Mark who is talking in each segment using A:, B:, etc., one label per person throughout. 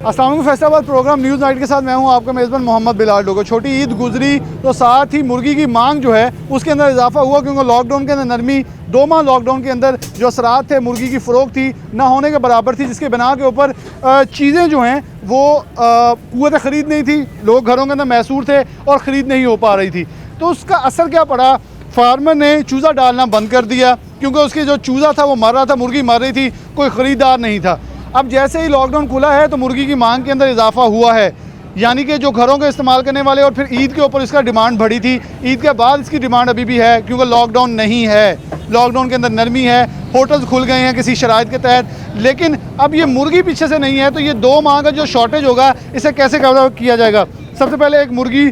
A: अस्सलाम वालेकुम। Faisalabad programme news night के साथ मैं हूं आपका मेज़बान मोहम्मद बिलाल डोगर। छोटी ईद गुजरी तो साथ ही मुर्गी की मांग जो है उसके अंदर इजाफा हुआ, क्योंकि लॉकडाउन के अंदर नरमी 2 माह लॉकडाउन के अंदर जो असरात थे मुर्गी की फ़रोख्त थी ना होने के बराबर थी, जिसके बिना के ऊपर चीज़ें जो हैं वो क़ुव्वत ख़रीद नहीं थी, लोग घरों के अंदर मैसूर थे और ख़रीद नहीं हो पा रही थी। तो उसका असर क्या पड़ा, फार्मर ने चूज़ा डालना बंद कर दिया, क्योंकि उसकी जो चूज़ा था वो मर रहा था, मुर्गी मर रही थी, कोई ख़रीदार नहीं था। अब जैसे ही लॉकडाउन खुला है तो मुर्गी की मांग के अंदर इजाफा हुआ है, यानी कि जो घरों के इस्तेमाल करने वाले, और फिर ईद के ऊपर इसका डिमांड बढ़ी थी। ईद के बाद इसकी डिमांड अभी भी है, क्योंकि लॉकडाउन नहीं है, लॉकडाउन के अंदर नरमी है, होटल्स खुल गए हैं किसी शराइत के तहत। लेकिन अब ये मुर्गी पीछे से नहीं है, तो ये 2 माह का जो शॉर्टेज होगा इसे कैसे कवर किया जाएगा। सबसे पहले एक मुर्गी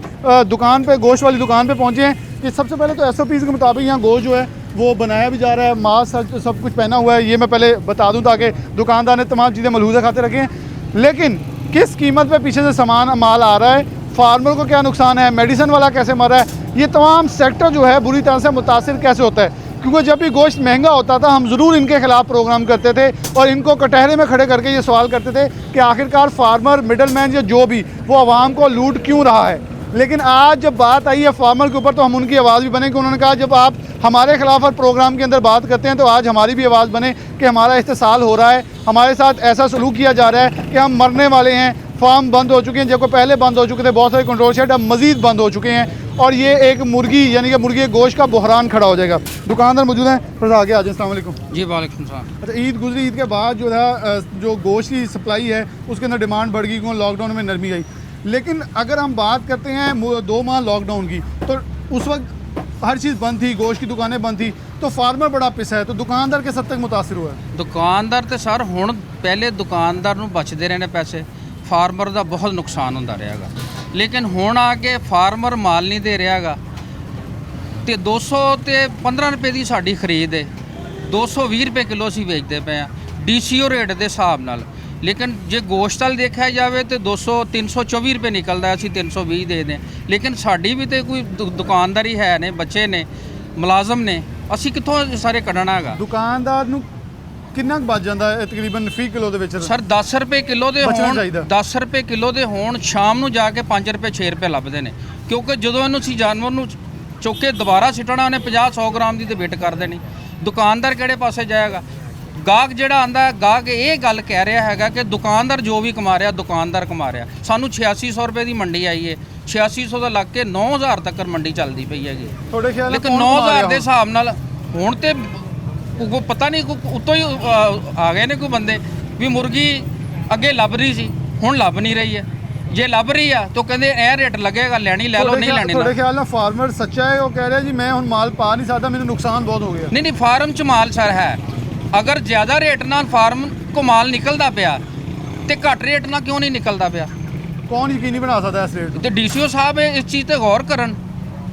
A: दुकान पे, गोश्त वाली दुकान पे पहुँचे हैं कि सबसे पहले तो SOPs के मुताबिक यहाँ गोश्त जो है वो बनाया भी जा रहा है, मास्क सब कुछ पहना हुआ है, ये मैं पहले बता दूं ताकि दुकानदार ने तमाम चीज़ें मलहूज़ा खाते रखें। लेकिन किस कीमत पे पीछे से सामान माल आ रहा है, फार्मर को क्या नुकसान है, मेडिसिन वाला कैसे मर रहा है, ये तमाम सेक्टर जो है बुरी तरह से मुतासिर कैसे होता है। क्योंकि जब भी गोश्त महंगा होता था हम ज़रूर इनके ख़िलाफ़ प्रोग्राम करते थे और इनको कटहरे में खड़े करके ये सवाल करते थे कि आखिरकार फार्मर, मिडल मैन या जो भी, वो आवाम को लूट क्यों रहा है। लेकिन आज जब बात आई है फार्मर के ऊपर तो हम उनकी आवाज़ भी बने, कि उन्होंने कहा जब आप हमारे खिलाफ हर प्रोग्राम के अंदर बात करते हैं तो आज हमारी भी आवाज़ बने कि हमारा इस्तेसाल हो रहा है, हमारे साथ ऐसा सलूक किया जा रहा है कि हम मरने वाले हैं। फार्म बंद हो चुके हैं, जबकि पहले बंद हो चुके थे, बहुत सारे कंट्रोल शेड अब मज़ीद बंद हो चुके हैं, और ये एक मुर्गी यानी कि मुर्गी के गोश्त का बहरान खड़ा हो जाएगा। दुकानदार मौजूद हैं, फिर आगे आ जाए। अस्सलाम वालेकुम
B: जी वालेकुम सलाम।
A: अच्छा, ईद गुजरी, ईद के बाद जो है जो गोश्त की सप्लाई है उसके अंदर डिमांड बढ़ गई, क्योंकि लॉकडाउन में नरमी आई। लेकिन अगर हम बात करते हैं 2 माह लॉकडाउन की, तो उस वक्त हर चीज़ बंद थी, गोश्त की दुकानें बंद थी, तो फार्मर बड़ा पिसा है, तो दुकानदार किस हद तक मुतासिर हुआ है।
B: दुकानदार तो सर हुण पहले दुकानदार नूं बचते रहने पैसे, फार्मर का बहुत नुकसान होंदा रहेगा। लेकिन हुण आके फार्मर माल नहीं दे रहा तो 215 रुपए की साड़ी खरीद है, 220 रुपए किलो असीं वेचते पे हैं DCO रेट के हिसाब नाल। लेकिन जे गोश्त वाल देखा जाए तो 324 रुपए निकलता है, असीं 320 दे दें। लेकिन साड़ी भी तो कोई दुकानदारी है ने, बच्चे ने, मुलाजम ने, असीं कित्थों सारे कढ़ना है।
A: दुकानदार नूं किन्ना बच जाता है तकरीबन फी किलो दे
B: सर 10 रुपए किलो दे होण, 10 रुपए किलो दे होण, शाम नूं जाके 5 रुपए 6 रुपए लभदे ने, क्योंकि जदों इहनूं सी जानवर नूं चुक के दोबारा सिटना उन्हें 50-100 ग्राम की तो वेट कर देनी। दुकानदार किहड़े पासे जाएगा। गाहक जिहड़ा आंदा है, गाहक ये गल कह रहा है कि दुकानदार जो भी कमा रहा दुकानदार कमा रहा। सानू 8600 रुपए की मंडी आई है, 8600 का लग के 9000 तक मंडी चलती पई है। लेकिन 9000 के हिसाब नाल हुण ते कोई पता नहीं उत्तों ही आ गए ने कोई बंदे भी मुर्गी अगे लभ रही सी, हुण लभ नहीं रही है। जे लभ रही है तो कहते ए रेट लगेगा, लैनी लै लो, नहीं लैनी।
A: थोड़े ख्याल ना फार्मर सच्चा है, वो कह रहा है जी मैं हुण माल पा नहीं सकता, मेरे नुकसान बहुत हो गया।
B: नहीं फार्म च माल सर है, अगर ज़्यादा रेट नाल फार्म को माल निकलता पिया तो घट रेट नाल क्यों नहीं निकलता पिया।
A: कौन यकीनी बना सकता है इस रेट
B: तो DCO साहब इस चीज़ पर गौर करन।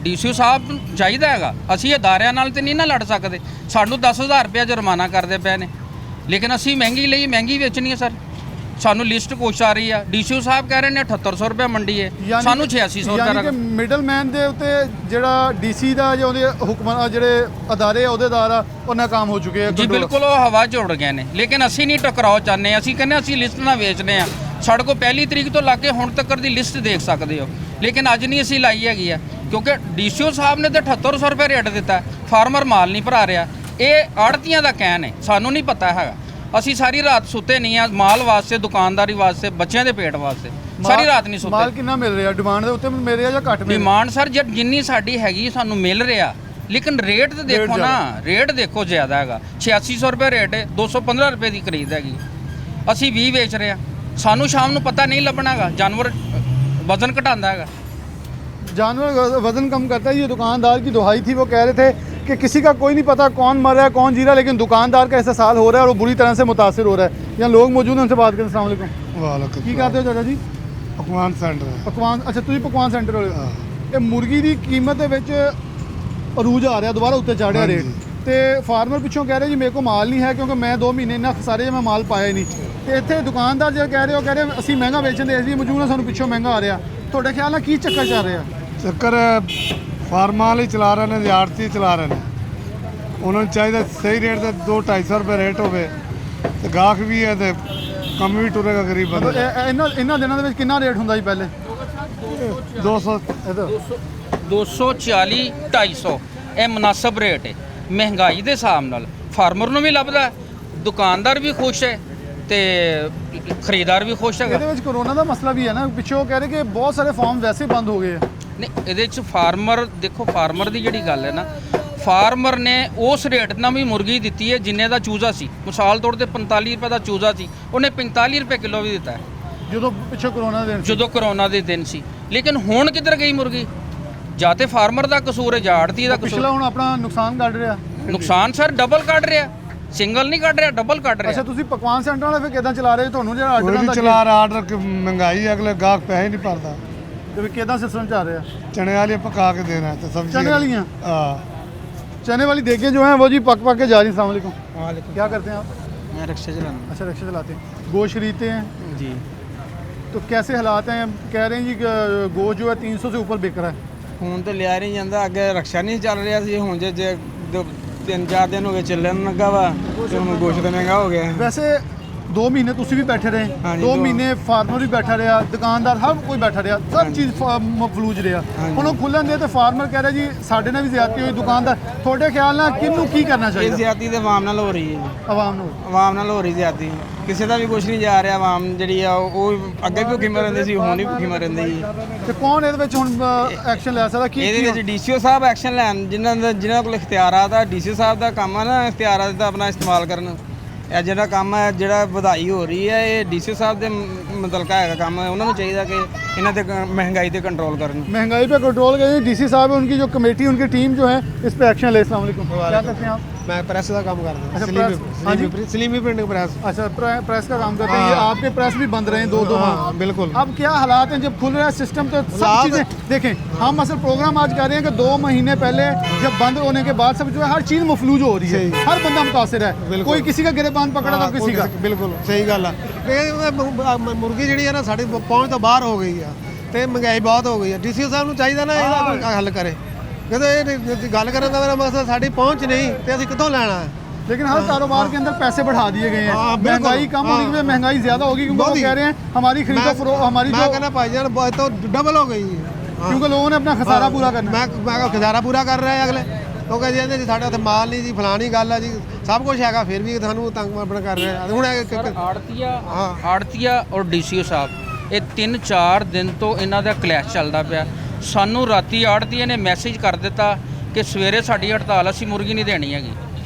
B: DCO साहब चाहिए है, असी अदारियां नाल ते नहीं ना लड़ सकते। सानू 10,000 रुपया जुर्माना करते पे ने, लेकिन असी महंगी ਲਈ महंगी बेचनी है सर। सानू लिस्ट कुछ आ रही है, DCO साहब कह रहे हैं 7800 रुपये मंडी है, सानू 8600 रुपये।
A: मिडल मैन ਦੇ ਉੱਤੇ ਜਿਹੜਾ DC ਦਾ ਜਾਂ ਉਹਦੇ ਹੁਕਮਾਂ ਜਿਹੜੇ ਅਦਾਰੇ ਅਹੁਦੇਦਾਰ ਆ ਉਹ ਨਾਕਾਮ ਹੋ ਚੁੱਕੇ ਆ
B: जी बिल्कुल, वो हवा च उड़ गए ने। लेकिन असी नहीं टकराओ चाहते, असी कहने असी लिस्ट ना बेचने हैं। साढ़े को 1 तरीक तो लाके हुण तक दी लिस्ट देख सकते हो, लेकिन अज नहीं असी लाई हैगी है, क्योंकि DCO साहब ने तो 7800 रुपये रेट दिता, फार्मर माल नहीं भरा रहा। ये आड़तियां का कहन है, सानू नहीं पता है। असी सारी रात सुते नहीं है, माल वास्ते, दुकानदारी वास्ते, बच्चों के पेट वास्ते सारी रात नहीं सुते।
A: माल कितना मिल रहा डिमांड के उत्ते मिल रहा या घट मिल
B: डिमांड सर जिन्नी साडी हैगी सानू मिल रहा, लेकिन रेट तो देखो ना, रेट देखो ज़्यादा है। 8600 रुपये रेट है, 215 रुपये की खरीद हैगी, असी 20 बेच रहे हैं। सानू शाम को पता नहीं लभना है, जानवर वजन घटाता है।
A: जानवर वजन कम करता है। ये दुकानदार की दुहाई थी, वो कह रहे थे कि किसी का कोई नहीं पता कौन मर रहा है कौन जी रहा है, लेकिन दुकानदार का इस्तेसाल हो रहा है और वो बुरी तरह से मुतासिर हो रहा है। यहाँ लोग मौजूद हैं, उनसे बात करें। अस्सलाम वालेकुम।
C: वालेकुम
A: की कहते हो चाचा जी।
C: पकवान सेंटर
A: पकवान, अच्छा तुम पकवान सेंटर हो। ये मुर्गी की कीमत अरूज आ रहा, दोबारा उत्ते चढ़ रहा रेट, तो फार्मर पिछों कह रहे जी मेरे को माल नहीं है, क्योंकि मैं 2 महीने इन्ना खसारे मैं माल पाया नहीं। तो इतने दुकानदार जो कह रहे हो, कह रहे असी महंगा बेचते, इसलिए मौजूद है, सानू पिछों महंगा आ रहा। थोड़े ख्याल नाल की चक्कर चल रहा है।
C: ਚੱਕਰ ਫਾਰਮਾਂ ਵਾਲੇ ਚਲਾ ਰਹੇ ਨੇ, ਆੜਤੀ ਚਲਾ ਰਹੇ ਨੇ। ਉਹਨਾਂ ਨੂੰ ਚਾਹੀਦਾ ਸਹੀ ਰੇਟ ਤੇ 200-250 ਰੁਪਏ ਰੇਟ ਹੋਵੇ, ਤੇ ਗਾਹਕ ਵੀ ਹੈ ਤੇ ਕੰਮ ਵੀ ਟੁਰੇਗਾ ਗਰੀਬ
A: ਮਤਲਬ
C: ਬੰਦੇ
A: ਇਹਨਾਂ ਦਿਨਾਂ ਦੇ ਵਿੱਚ ਕਿੰਨਾ ਰੇਟ ਹੁੰਦਾ ਜੀ ਪਹਿਲੇ
C: 200
A: ਇਹਦਾ
B: 240 250 ਇਹ ਮੁਨਾਸਬ ਰੇਟ ਹੈ ਮਹਿੰਗਾਈ ਦੇ ਹਿਸਾਬ ਨਾਲ। ਫਾਰਮਰ ਨੂੰ ਵੀ ਲੱਭਦਾ ਹੈ, ਦੁਕਾਨਦਾਰ ਵੀ ਖੁਸ਼ ਹੈ ਤੇ ਖਰੀਦਦਾਰ ਵੀ ਖੁਸ਼ ਹੈਗਾ।
A: ਇਹਦੇ ਵਿੱਚ ਕਰੋਨਾ ਦਾ ਮਸਲਾ ਵੀ ਹੈ ਨਾ, ਪਿੱਛੇ ਉਹ ਕਹਿ ਰਹੇ ਕਿ ਬਹੁਤ ਸਾਰੇ ਫਾਰਮ ਵੈਸੇ ਹੀ ਬੰਦ ਹੋ ਗਏ ਆ।
B: ਨਹੀਂ, ਇਹਦੇ 'ਚ ਫਾਰਮਰ ਦੇਖੋ, ਫਾਰਮਰ ਦੀ ਜਿਹੜੀ ਗੱਲ ਹੈ ਨਾ, ਫਾਰਮਰ ਨੇ ਉਸ ਰੇਟ ਨਾਲ ਵੀ ਮੁਰਗੀ ਦਿੱਤੀ ਹੈ ਜਿੰਨੇ ਦਾ ਚੂਜ਼ਾ ਸੀ। ਮਿਸਾਲ ਤੌਰ ਤੇ 45 ਰੁਪਏ ਦਾ ਚੂਜ਼ਾ ਸੀ, ਉਹਨੇ 45 ਰੁਪਏ ਕਿਲੋ ਵੀ ਦਿੱਤਾ ਹੈ
A: ਜਦੋਂ ਪਿੱਛੇ ਕਰੋਨਾ ਦੇ ਦਿਨ ਸੀ।
B: ਜਦੋਂ ਕਰੋਨਾ ਦੇ ਦਿਨ ਸੀ। ਲੇਕਿਨ ਹੁਣ ਕਿੱਧਰ ਗਈ ਮੁਰਗੀ? ਜਾਂ ਤੇ ਫਾਰਮਰ ਦਾ ਕਸੂਰ ਹੈ ਜਾਂ ਆੜਤੀ ਦਾ ਕਸੂਰ।
A: ਪਿਛਲਾ ਹੁਣ ਆਪਣਾ ਨੁਕਸਾਨ ਕੱਢ ਰਿਹਾ।
B: ਨੁਕਸਾਨ ਸਰ ਡਬਲ ਕੱਢ ਰਿਹਾ, ਸਿੰਗਲ ਨਹੀਂ ਕੱਢ ਰਿਹਾ, ਡਬਲ ਕੱਢ
A: ਅੱਛਾ,
B: ਰਿਹਾ।
A: ਤੁਸੀਂ ਪਕਵਾਨ ਸੈਂਟਰ ਵਾਲੇ ਫਿਰ ਕਿਦਾਂ ਚਲਾ ਰਹੇ? ਤੁਹਾਨੂੰ ਜਿਹੜਾ
C: ਕੋਈ
A: ਆਰਡਰ
C: ਵੀ
A: ਆਉਂਦਾ
C: ਚਲਾ ਰਿਹਾ ਆਰਡਰ ਮਹਿੰਗਾਈ ਅਗਲੇ ਗਾਹਕ ਪੈਸੇ ਨਹੀਂ ਭਰਦਾ।
A: ਤੇ ਕਿਦਾਂ ਸਿਸਟਮ ਚੱਲ ਰਿਹਾ?
C: ਚਣੇ ਵਾਲੇ ਪਕਾ ਕੇ ਦੇਣਾ ਤੇ सब्जी
A: चने वाली हैं?
C: हाँ।
A: चने वाली देखें जो है वो जी पक पक के जा रही। अस्सलाम वालेकुम।
D: वालेकुम।
A: क्या करते हैं आप?
D: मैं रिक्शा चलाना।
A: अच्छा, रिक्शा चलाते हैं। गोश्त खरीदते हैं
D: जी।
A: तो कैसे हालात हैं? कह रहे हैं जी कि गोश्त जो है 300 से ऊपर बिक रहा है।
D: ਹੁਣ ਤੇ ਲਿਆ ਨਹੀਂ ਜਾਂਦਾ, ਅੱਗੇ ਰਕਸ਼ਾ ਨਹੀਂ ਚੱਲ ਰਿਹਾ ਸੀ, ਹੁਣ ਜੇ 3-4 ਦਿਨ ਹੋ ਗਏ ਚੱਲਣ ਲੱਗਾ ਵਾ ਤੇ ਹੁਣ ਗੋਸ਼ਤ ਤਾਂ ਮਹਿੰਗਾ ਹੋ ਗਿਆ।
A: वैसे 2 महीने तुसी भी बैठे रहे,
D: हाँ जी,
A: 2
D: दो।
A: महीने फार्मर भी बैठा रहा, दुकानदार हर कोई बैठा रहा, सब
D: हाँ जी।
A: चीज़ मफलूज रहा।
D: हाँ
A: ਹੁਣ ਉਹ ਖੁੱਲਣ ਦੇ ਤੇ ਫਾਰਮਰ ਕਹਿ ਰਿਹਾ ਜੀ ਸਾਡੇ ਨਾਲ ਵੀ ਜ਼ਿਆਦਤੀ ਹੋਈ। ਦੁਕਾਨਦਾਰ ਤੁਹਾਡੇ ਖਿਆਲ ਨਾਲ ਕਿਹਨੂੰ ਕੀ ਕਰਨਾ
D: ਇਹ
A: ਚਾਹੀਦਾ?
D: ਜ਼ਿਆਦਤੀ ਤੇ ਆਵਾਮ ਨਾਲ ਹੋ ਰਹੀ ਹੈ ਜੀ,
A: ਆਵਾਮ ਨੂੰ।
D: ਆਵਾਮ ਨਾਲ ਹੋ ਰਹੀ ਜ਼ਿਆਦਤੀ। ਕਿਸੇ ਦਾ ਵੀ ਕੁਝ ਨਹੀਂ ਜਾ ਰਿਹਾ, ਆਵਾਮ ਜਿਹੜੀ ਆ ਉਹ ਅੱਗੇ ਵੀ ਭੁੱਖੀ ਮਰਨ ਦੀ ਸੀ, ਹੁਣ ਵੀ ਭੁੱਖੀ ਮਰਨ ਦੀ ਜੀ।
A: ਤੇ ਕੌਣ ਇਹਦੇ ਵਿੱਚ ਹੁਣ ਐਕਸ਼ਨ ਲੈ ਸਕਦਾ? ਕੀ
D: ਇਹਦੇ ਵਿੱਚ ਡੀਸੀਓ ਸਾਹਿਬ ਐਕਸ਼ਨ ਲੈਣ, ਜਿਨ੍ਹਾਂ ਕੋਲ ਇਖਤਿਆਰਾਤ ਆ। ਡੀਸੀਓ ਸਾਹਿਬ ਦਾ ਕੰਮ ਆ ਨਾ ਇਖਤਿਆਰਾਤ ਦਾ ਆਪਣਾ ਇਸਤੇਮਾਲ ਕਰਨ। ਇਹ ਜਿਹੜਾ ਕੰਮ ਹੈ, ਜਿਹੜਾ ਵਧਾਈ ਹੋ ਰਹੀ ਹੈ, ਇਹ ਡੀਸੀਓ ਸਾਹਿਬ ਦੇ ਮੁਤਲਕਾ ਹੈਗਾ ਕੰਮ। ਉਹਨਾਂ ਨੂੰ ਚਾਹੀਦਾ ਕਿ ਇਹਨਾਂ ਤੇ महंगाई पे कंट्रोल करना।
A: महंगाई पे कंट्रोल करें। डीसी साहब है, उनकी जो कमेटी, उनकी टीम जो है इस पे एक्शन ले। अस्सलाम वालेकुम। क्या करते हैं आप?
C: मैं प्रेस का काम करता
A: अच्छा,
C: हूँ।
A: प्रेस। हाँ जी।
C: स्लीमी प्रिंटिंग प्रेस।
A: अच्छा, प्रेस का काम करते हैं। ये आपके प्रेस भी बंद रहे हैं 2 माह।
C: हाँ, बिल्कुल।
A: अब क्या हालात हैं जब खुल रहा है सिस्टम? तो सब
C: हालात-
A: चीज़ें देखें, हम असल प्रोग्राम आज कर रहे हैं कि 2 महीने पहले जब बंद होने के बाद सब जो है हर चीज़ मफलूज हो रही है,
C: सही।
A: हर बंदा मुतासर है।
C: बिल्कुल।
A: कोई किसी का गिरेबान पकड़ा तो किसी का।
C: ਬਿਲਕੁਲ ਸਹੀ ਗੱਲ ਆ। ਮੁਰਗੀ ਜਿਹੜੀ ਆ ਨਾ ਸਾਡੀ ਪਹੁੰਚ ਤੋਂ ਬਾਹਰ ਹੋ ਗਈ ਆ ਤੇ ਮਹਿੰਗਾਈ ਬਹੁਤ ਹੋ ਗਈ ਆ। ਡੀਸੀਓ ਸਾਹਿਬ ਨੂੰ ਚਾਹੀਦਾ ਨਾ ਇਹਦਾ ਕੋਈ ਹੱਲ ਕਰੇ, ਕਹਿੰਦੇ ਇਹ ਗੱਲ ਕਰਨ ਦਾ ਮੇਰਾ ਮਕਸਦ ਸਾਡੀ ਪਹੁੰਚ ਨਹੀਂ ਤੇ ਅਸੀਂ ਕਿੱਥੋਂ ਲੈਣਾ ਹੈ।
A: लेकिन हर कारोबार के अंदर पैसे बढ़ा दिए गए हैं।
C: हाँ, बिल्कुल।
A: महंगाई कम होने की वजह महंगाई ज्यादा होगी, क्योंकि वो
C: बहुत ही।
A: कह रहे हैं हमारी खरीदो हमारी
C: ਮੈਂ
A: जो,
C: ਕਹਿੰਦਾ ਭਾਈ ਜਾਨ ਬਹੁਤ तो डबल हो गई है। हाँ।
A: क्योंकि लोगों ने अपना खसारा पूरा करना है।
C: ਮੈਂ ਖਜ਼ਾਰਾ ਪੂਰਾ ਕਰ ਰਿਹਾ ਅਗਲੇ ਕਿਉਂਕਿ ਜੀ ਇਹਦੇ ਸਾਡੇ ਉੱਥੇ ਮਾਲ ਨਹੀਂ ਜੀ, ਫਲਾਣੀ ਗੱਲ ਆ ਜੀ, ਸਭ ਕੁਝ ਹੈਗਾ, ਫਿਰ ਵੀ ਤੁਹਾਨੂੰ ਤੰਗ ਆਪਣਾ ਕਰ ਰਿਹਾ। ਹੁਣ
B: ਆੜਤੀਆ ਔਰ ਡੀਸੀਓ ਸਾਹਿਬ, ਇਹ 3-4 ਦਿਨ ਤੋਂ ਇਹਨਾਂ ਦਾ ਕਲੈਸ਼ ਚੱਲਦਾ ਪਿਆ। ਸਾਨੂੰ ਰਾਤੀ ਆੜਤੀਏ ਨੇ ਮੈਸੇਜ ਕਰ ਦਿੱਤਾ ਕਿ ਸਵੇਰੇ ਸਾਡੀ ਹੜਤਾਲ, ਅਸੀਂ ਮੁਰਗੀ ਨਹੀਂ ਦੇਣੀ ਹੈਗੀ।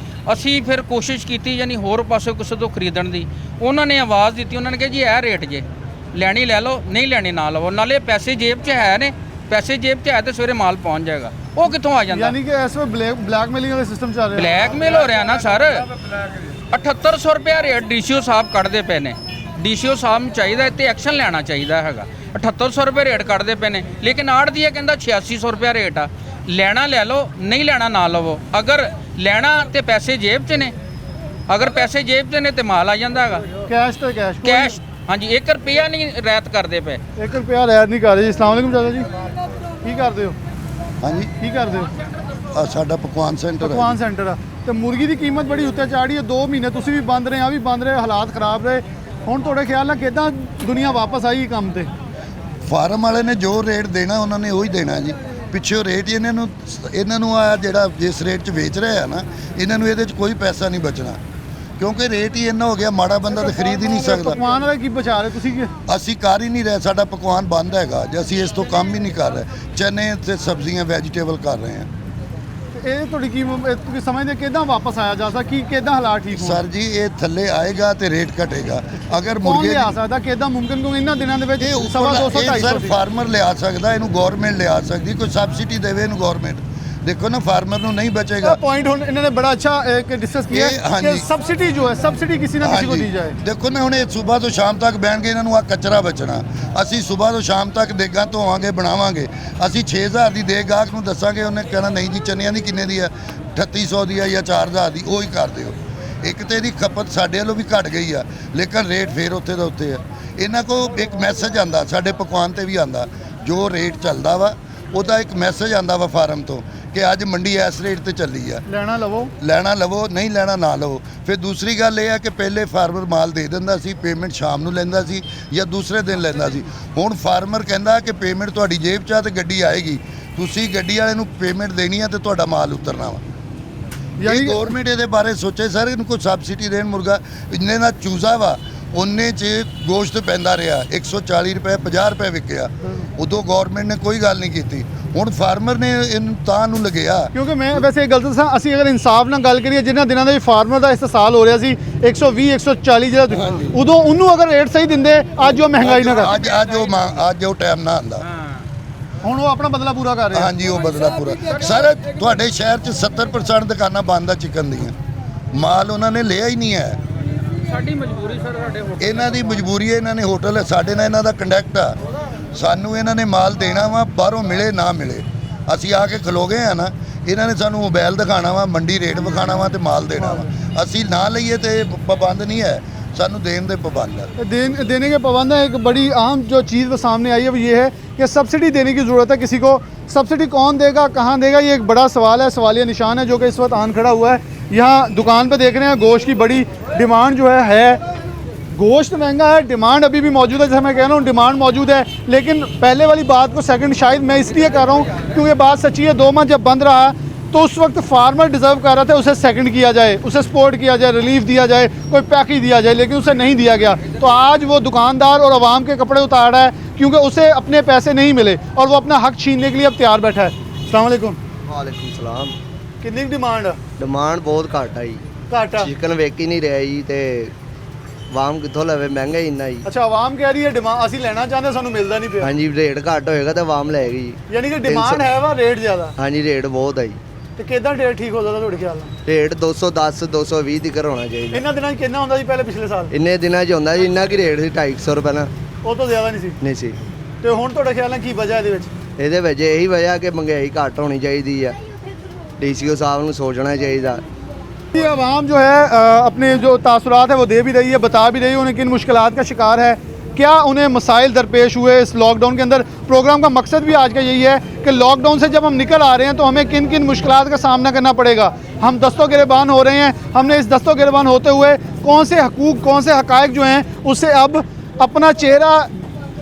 B: ਅਸੀਂ ਫਿਰ ਕੋਸ਼ਿਸ਼ ਕੀਤੀ ਯਾਨੀ ਹੋਰ ਪਾਸੇ ਕਿਸੇ ਤੋਂ ਖਰੀਦਣ ਦੀ। ਉਹਨਾਂ ਨੇ ਆਵਾਜ਼ ਦਿੱਤੀ, ਉਹਨਾਂ ਨੇ ਕਿਹਾ ਜੀ ਇਹ ਰੇਟ ਜੇ, ਲੈਣੀ ਲੈ ਲਓ, ਨਹੀਂ ਲੈਣੀ ਨਾ ਲਵੋ, ਨਾਲੇ ਪੈਸੇ ਜੇਬ 'ਚ ਹੈ ਨੇ, ਪੈਸੇ ਜੇਬ 'ਚ ਹੈ ਤੇ ਸਵੇਰੇ ਮਾਲ ਪਹੁੰਚ ਜਾਏਗਾ। ਉਹ ਕਿੱਥੋਂ ਆ ਜਾਂਦਾ?
A: यानी कि ऐसे ब्लैकमेलिंग वाले सिस्टम चल रहे हैं।
B: ਬਲੈਕਮੇਲ ਹੋ ਰਿਹਾ ਨਾ ਸਰ। 7800 ਰੁਪਇਆ ਰੇਟ ਡੀਸੀਓ ਸਾਹਿਬ ਕੱਢਦੇ ਪਏ ਨੇ। ਡੀਸੀਓ ਸਾਹਿਬ ਨੂੰ ਚਾਹੀਦਾ ਇੱਥੇ ਐਕਸ਼ਨ ਲੈਣਾ ਚਾਹੀਦਾ ਹੈਗਾ। 7800 ਰੁਪਏ ਰੇਟ ਕੱਢਦੇ ਪਏ ਨੇ, ਲੇਕਿਨ ਆੜ੍ਹਤੀਆ ਕਹਿੰਦਾ 8600 ਰੁਪਇਆ ਰੇਟ ਆ। ਲੈਣਾ ਲੈ ਲਓ, ਨਹੀਂ ਲੈਣਾ ਨਾ ਲਵੋ। ਅਗਰ ਲੈਣਾ ਤੇ ਪੈਸੇ ਜੇਬ 'ਚ ਨੇ, ਅਗਰ ਪੈਸੇ ਜੇਬ 'ਚ ਨੇ ਤੇ ਮਾਲ ਆ ਜਾਂਦਾ ਹੈਗਾ।
A: कैश तो कैश।
B: ਕੈਸ਼, ਹਾਂਜੀ, 1 ਰੁਪਿਆ ਨਹੀਂ ਰੈਤ ਕਰਦੇ ਪਏ।
A: 1 रुपया रैत नहीं कर रहे जी। अस्सलाम वालेकुम चाचा जी, की करते हो?
E: ਹਾਂਜੀ
A: की करते हो?
E: ਆ ਸਾਡਾ ਪਕਵਾਨ ਸੈਂਟਰ ਹੈ
A: पकवान सेंटर आ ਤੇ ਮੁਰਗੀ ਦੀ ਕੀਮਤ ਬੜੀ ਉੱਤੇ ਚਾੜੀ ਹੈ। 2 ਮਹੀਨੇ ਤੁਸੀਂ ਵੀ ਬੰਦ ਰਹੇ, ਆ ਵੀ ਬੰਦ ਰਹੇ, ਹਾਲਾਤ ਖਰਾਬ ਰਹੇ। ਹੁਣ ਤੁਹਾਡੇ ਖਿਆਲ ਨਾਲ ਕਿੱਦਾਂ ਦੁਨੀਆ ਵਾਪਸ ਆਈ ਕੰਮ ਤੇ?
E: ਫਾਰਮ ਵਾਲੇ ਨੇ ਜੋ ਰੇਟ ਦੇਣਾ ਉਹਨਾਂ ਨੇ ਉਹੀ ਦੇਣਾ ਜੀ। ਪਿੱਛੇ ਰੇਟ ਹੀ ਇਹਨਾਂ ਨੂੰ ਆ ਜਿਹੜਾ ਜਿਸ ਰੇਟ 'ਚ ਵੇਚ ਰਹੇ ਆ ਨਾ, ਇਹਨਾਂ ਨੂੰ ਇਹਦੇ 'ਚ ਕੋਈ ਪੈਸਾ ਨਹੀਂ ਬਚਣਾ, ਕਿਉਂਕਿ ਰੇਟ ਹੀ ਇੰਨਾ ਹੋ ਗਿਆ, ਮਾੜਾ ਬੰਦਾ ਤਾਂ ਖਰੀਦ ਹੀ ਨਹੀਂ ਸਕਦਾ।
A: ਪਕਵਾਨ ਵਾਲੇ ਕੀ ਬਚਾ ਰਹੇ ਤੁਸੀਂ?
E: ਅਸੀਂ ਕਰ ਹੀ ਨਹੀਂ ਰਹੇ, ਸਾਡਾ ਪਕਵਾਨ ਬੰਦ ਹੈਗਾ ਜੇ ਅਸੀਂ ਇਸ ਤੋਂ ਕੰਮ ਹੀ ਨਹੀਂ ਕਰ ਰਹੇ। ਚਨੇ ਤੇ ਸਬਜ਼ੀਆਂ ਵੈਜੀਟੇਬਲ ਕਰ ਰਹੇ ਹਾਂ।
A: ਇਹ ਤੁਹਾਡੀ ਕੀ ਤੁਸੀਂ ਸਮਝਦੇ ਕਿੱਦਾਂ ਵਾਪਸ ਆਇਆ ਜਾ ਸਕਦਾ? ਕੀ ਕਿੱਦਾਂ ਹਾਲਾਤ ਠੀਕ ਹੋਣ?
E: ਸਰ ਜੀ ਇਹ ਥੱਲੇ ਆਏਗਾ ਤੇ ਰੇਟ ਘਟੇਗਾ। ਅਗਰ
A: ਕੌਣ
E: ਮੁਰਗੇ
A: ਲਿਆ ਸਕਦਾ? ਕਿੱਦਾਂ ਮੁਮਕਿਨ? ਕਿਉਂਕਿ ਇਹਨਾਂ ਦਿਨਾਂ ਦੇ ਵਿੱਚ
E: ਇਹ
A: 250
E: ਸਰ
A: 250
E: ਫਾਰਮਰ ਲਿਆ ਸਕਦਾ, ਇਹਨੂੰ ਗਵਰਨਮੈਂਟ ਲਿਆ ਸਕਦੀ, ਕੋਈ ਸਬਸਿਡੀ ਦੇਵੇ ਇਹਨੂੰ ਗਵਰਨਮੈਂਟ। ਦੇਖੋ ਨਾ ਫਾਰਮਰ ਨੂੰ ਨਹੀਂ ਬਚੇਗਾ।
A: पॉइंट इन्होंने बड़ा अच्छा एक डिस्कस किया
E: ये, हाँ
A: कि
E: जी।
A: सब्सिडी जो है, सब्सिडी किसी ना किसी को दी जाए।
E: ਦੇਖੋ ਨਾ ਹੁਣ ਇਹ ਸਵੇਰ ਤੋਂ ਸ਼ਾਮ ਤੱਕ ਬਹਿਣਗੇ, ਇਹਨਾਂ ਨੂੰ ਆ ਕਚਰਾ ਬਚਣਾ। ਅਸੀਂ ਸਵੇਰ ਤੋਂ ਸ਼ਾਮ ਤੱਕ ਦੇਗਾਂ ਧੋਵਾਂਗੇ, ਬਣਾਵਾਂਗੇ। ਅਸੀਂ 6000 ਦੀ ਦੇਗ ਗਾਹਕ ਨੂੰ ਦੱਸਾਂਗੇ, ਉਹਨੇ ਕਹਿਣਾ ਨਹੀਂ ਜੀ ਚਨਿਆਂ ਦੀ ਕਿੰਨੇ ਦੀ ਹੈ, 3800 ਦੀ ਹੈ ਜਾਂ 4000 ਦੀ, ਉਹੀ ਕਰ ਦਿਓ। ਇੱਕ ਤੇ ਇਹਦੀ ਖਪਤ ਸਾਡੇ ਵੱਲੋਂ ਵੀ ਘਟ ਗਈ ਆ, ਲੇਕਿਨ ਰੇਟ ਫੇਰ ਉੱਥੇ ਦਾ ਉੱਥੇ ਆ। ਇਹਨਾਂ ਕੋਲ ਇੱਕ ਮੈਸੇਜ ਆਂਦਾ, ਸਾਡੇ ਪਕਵਾਨ ਤੇ ਵੀ ਆਂਦਾ, ਜੋ ਰੇਟ ਚੱਲਦਾ ਵਾ ਉਹਦਾ ਇੱਕ ਮੈਸੇਜ ਆਂਦਾ ਵਾ ਫਾਰਮ ਤੋਂ ਕਿ ਅੱਜ ਮੰਡੀ ਇਸ ਰੇਟ ਤੇ ਚੱਲੀ ਆ।
A: ਲੈਣਾ ਲਵੋ
E: ਲੈਣਾ ਲਵੋ, ਨਹੀਂ ਲੈਣਾ ਨਾ ਲਵੋ। ਫਿਰ ਦੂਸਰੀ ਗੱਲ ਇਹ ਆ ਕਿ ਪਹਿਲੇ ਫਾਰਮਰ ਮਾਲ ਦੇ ਦਿੰਦਾ ਸੀ, ਪੇਮੈਂਟ ਸ਼ਾਮ ਨੂੰ ਲੈਂਦਾ ਸੀ ਜਾਂ ਦੂਸਰੇ ਦਿਨ ਲੈਂਦਾ ਸੀ। ਹੁਣ ਫਾਰਮਰ ਕਹਿੰਦਾ ਕਿ ਪੇਮੈਂਟ ਤੁਹਾਡੀ ਜੇਬ 'ਚ ਆ ਤੇ ਗੱਡੀ ਆਏਗੀ, ਤੁਸੀਂ ਗੱਡੀ ਵਾਲੇ ਨੂੰ ਪੇਮੈਂਟ ਦੇਣੀ ਆ ਤੇ ਤੁਹਾਡਾ ਮਾਲ ਉਤਰਨਾ ਵਾ। ਯਾਨੀ ਗਵਰਨਮੈਂਟ ਇਹਦੇ ਬਾਰੇ ਸੋਚੇ ਸਰ, ਇਹਨੂੰ ਕੋਈ ਸਬਸਿਡੀ ਦੇਣ। ਮੁਰਗਾ ਇੰਨੇ ਦਾ ਚੂਜ਼ਾ ਵਾ, ਉਹਨੇ 'ਚ ਗੋਸ਼ਤ ਪੈਂਦਾ ਰਿਹਾ, 140 ਰੁਪਏ 50 ਰੁਪਏ ਵਿਕਿਆ। ਉਦੋਂ ਗਵਰਨਮੈਂਟ ਨੇ ਕੋਈ ਗੱਲ ਨਹੀਂ ਕੀਤੀ। ਹੁਣ ਫਾਰਮਰ ਨੇ ਇਹਨੂੰ ਤਾਂ ਨੂੰ ਲੱਗਿਆ।
A: ਕਿਉਂਕਿ ਮੈਂ ਵੈਸੇ ਗਲਤ ਦੱਸਾਂ, ਅਸੀਂ ਅਗਰ ਇਨਸਾਫ ਨਾਲ ਗੱਲ ਕਰੀਏ, ਜਿਨ੍ਹਾਂ ਦਿਨਾਂ ਦੇ ਫਾਰਮਰ ਦਾ ਇਸਤਸਾਲ ਹੋ ਰਿਹਾ ਸੀ 120 140 ਜਿਹੜਾ, ਉਦੋਂ ਉਹਨੂੰ ਅਗਰ ਰੇਟ ਸਹੀ ਦਿੰਦੇ, ਅੱਜ ਉਹ ਮਹਿੰਗਾਈ ਨਾ ਕਰ,
E: ਅੱਜ ਉਹ ਟਾਈਮ ਨਾ ਆਉਂਦਾ।
A: ਹੁਣ ਉਹ ਆਪਣਾ ਬਦਲਾ ਪੂਰਾ ਕਰ ਰਿਹਾ।
E: ਹਾਂਜੀ, ਉਹ ਬਦਲਾ ਪੂਰਾ। ਸਰ ਤੁਹਾਡੇ ਸ਼ਹਿਰ 'ਚ 70% ਦੁਕਾਨਾਂ ਬੰਦ ਆ ਚਿਕਨ ਦੀਆਂ, ਮਾਲ ਉਹਨਾਂ ਨੇ ਲਿਆ ਹੀ ਨਹੀਂ ਹੈ।
B: ਸਾਡੀ ਮਜਬੂਰੀ ਸਰ, ਸਾਡੇ ਹੋਟਲ
E: ਇਹਨਾਂ ਦੀ ਮਜਬੂਰੀ ਹੈ, ਇਹਨਾਂ ਨੇ ਹੋਟਲ ਸਾਡੇ ਨਾਲ ਇਹਨਾਂ ਦਾ ਕੰਡੈਕਟ ਆ। ਸਾਨੂੰ ਇਹਨਾਂ ਨੇ ਮਾਲ ਦੇਣਾ ਵਾ, ਬਾਹਰੋਂ ਮਿਲੇ ਨਾ ਮਿਲੇ। ਅਸੀਂ ਆ ਕੇ ਖਲੋ ਗਏ ਆ ਨਾ, ਇਹਨਾਂ ਨੇ ਸਾਨੂੰ ਮੋਬਾਈਲ ਦਿਖਾਣਾ ਵਾ, ਮੰਡੀ ਰੇਟ ਵਿਖਾਣਾ ਵਾ ਤੇ ਮਾਲ ਦੇਣਾ ਵਾ। ਅਸੀਂ ਨਾ ਲਈਏ ਤੇ ਪਾਬੰਦ नहीं है, सानू देने दे पाबंद है।
A: देने के पाबंद है। एक बड़ी अहम जो चीज़ वो सामने आई है वो ये है कि सब्सिडी देने की ज़रूरत है किसी को। सब्सिडी कौन देगा, कहाँ देगा, ये एक बड़ा सवाल है, सवालिया निशान है जो कि इस वक्त आन खड़ा हुआ है। यहाँ दुकान पे देख रहे हैं गोश्त की बड़ी डिमांड जो है। गोश्त महंगा है, डिमांड अभी भी मौजूद है, जैसे मैं कह रहा हूँ डिमांड मौजूद है। लेकिन पहले वाली बात को सेकंड शायद मैं इसलिए कर रहा हूँ क्योंकि बात सच्ची है, 2 माह जब बंद रहा तो उस वक्त फार्मर डिज़र्व कर रहा था उसे सेकंड किया जाए, उसे सपोर्ट किया जाए, रिलीफ दिया जाए, कोई पैकेज दिया जाए, लेकिन उसे नहीं दिया गया। तो आज वो दुकानदार और आवाम के कपड़े उतार रहा है क्योंकि उसे अपने पैसे नहीं मिले और वो अपना हक छीनने के लिए अब तैयार बैठा है। अस्सलाम वालेकुम।
F: ਵਾਲੇਕੁਮ ਸਲਾਮ।
A: कितनी डिमांड है?
F: ਡਿਮਾਂਡ ਬਹੁਤ ਘੱਟ ਆ ਜੀ,
A: घाटा।
F: ਚਿਕਨ ਵੇਚ ਹੀ ਨਹੀਂ ਰਿਹਾ ਜੀ ਤੇ ਵਾਮ ਕਿੱਥੋਂ ਲਵੇ, ਮਹਿੰਗਾ ਹੀ ਇੰਨਾ ਜੀ।
A: अच्छा, आवाम कह रही है डिमांड ਅਸੀਂ ਲੈਣਾ ਚਾਹੁੰਦੇ ਸਾਨੂੰ ਮਿਲਦਾ ਨਹੀਂ ਪਿਆ।
F: ਹਾਂਜੀ, ਰੇਟ ਘੱਟ ਹੋਏਗਾ ਤਾਂ ਵਾਮ ਲਏਗੀ ਜੀ।
A: ਯਾਨੀ ਕਿ ਡਿਮਾਂਡ ਹੈ ਵਾ, ਰੇਟ ਜ਼ਿਆਦਾ।
F: ਹਾਂਜੀ, ਰੇਟ ਬਹੁਤ ਆ ਜੀ।
A: ਤੇ ਕਿਦਾਂ ਰੇਟ ਠੀਕ ਹੋ ਸਕਦਾ ਤੁਹਾਡੇ ਖਿਆਲ ਨਾਲ?
F: ਰੇਟ 210 220 ਤੱਕ ਹੋਣਾ ਚਾਹੀਦਾ।
A: ਇਹਨਾਂ ਦਿਨਾਂ 'ਚ ਕਿੰਨਾ ਹੁੰਦਾ ਸੀ ਪਹਿਲੇ ਪਿਛਲੇ ਸਾਲ?
F: ਇੰਨੇ ਦਿਨਾਂ 'ਚ ਹੁੰਦਾ ਜੀ, ਇੰਨਾ ਕੀ ਰੇਟ ਸੀ 250 ਰੁਪਏ ਨਾ,
A: ਉਹ ਤੋਂ ਜ਼ਿਆਦਾ ਨਹੀਂ ਸੀ।
F: ਨਹੀਂ ਸੀ।
A: ਤੇ ਹੁਣ ਤੁਹਾਡੇ ਖਿਆਲ ਨਾਲ ਕੀ ਵਜ੍ਹਾ ਇਹਦੇ ਵਿੱਚ?
F: ਇਹਦੇ ਵਿੱਚ ਇਹੀ ਵਜ੍ਹਾ ਕਿ ਮਹਿੰਗਾਈ ਘੱਟ ਹੋਣੀ ਚਾਹੀਦੀ ਆ। ਡੀਸੀਓ ਸਾਹਿਬ ਨੂੰ ਸੋਚਣਾ ਚਾਹੀਦਾ।
A: ये आवाम जो है अपने जो तासुरात है वो दे भी रही है, बता भी रही है उन्हें किन मुश्किलात का शिकार है, क्या उन्हें मसाइल दरपेश हुए इस लॉकडाउन के अंदर। प्रोग्राम का मकसद भी आज का यही है कि लॉकडाउन से जब हम निकल आ रहे हैं तो हमें किन किन मुश्किलात का सामना करना पड़ेगा। हम दस्तों गिरबान हो रहे हैं, हमने इस दस्तों गिरबान होते हुए कौन से हकूक़, कौन से हक़ाइक़ जो हैं उससे अब अपना चेहरा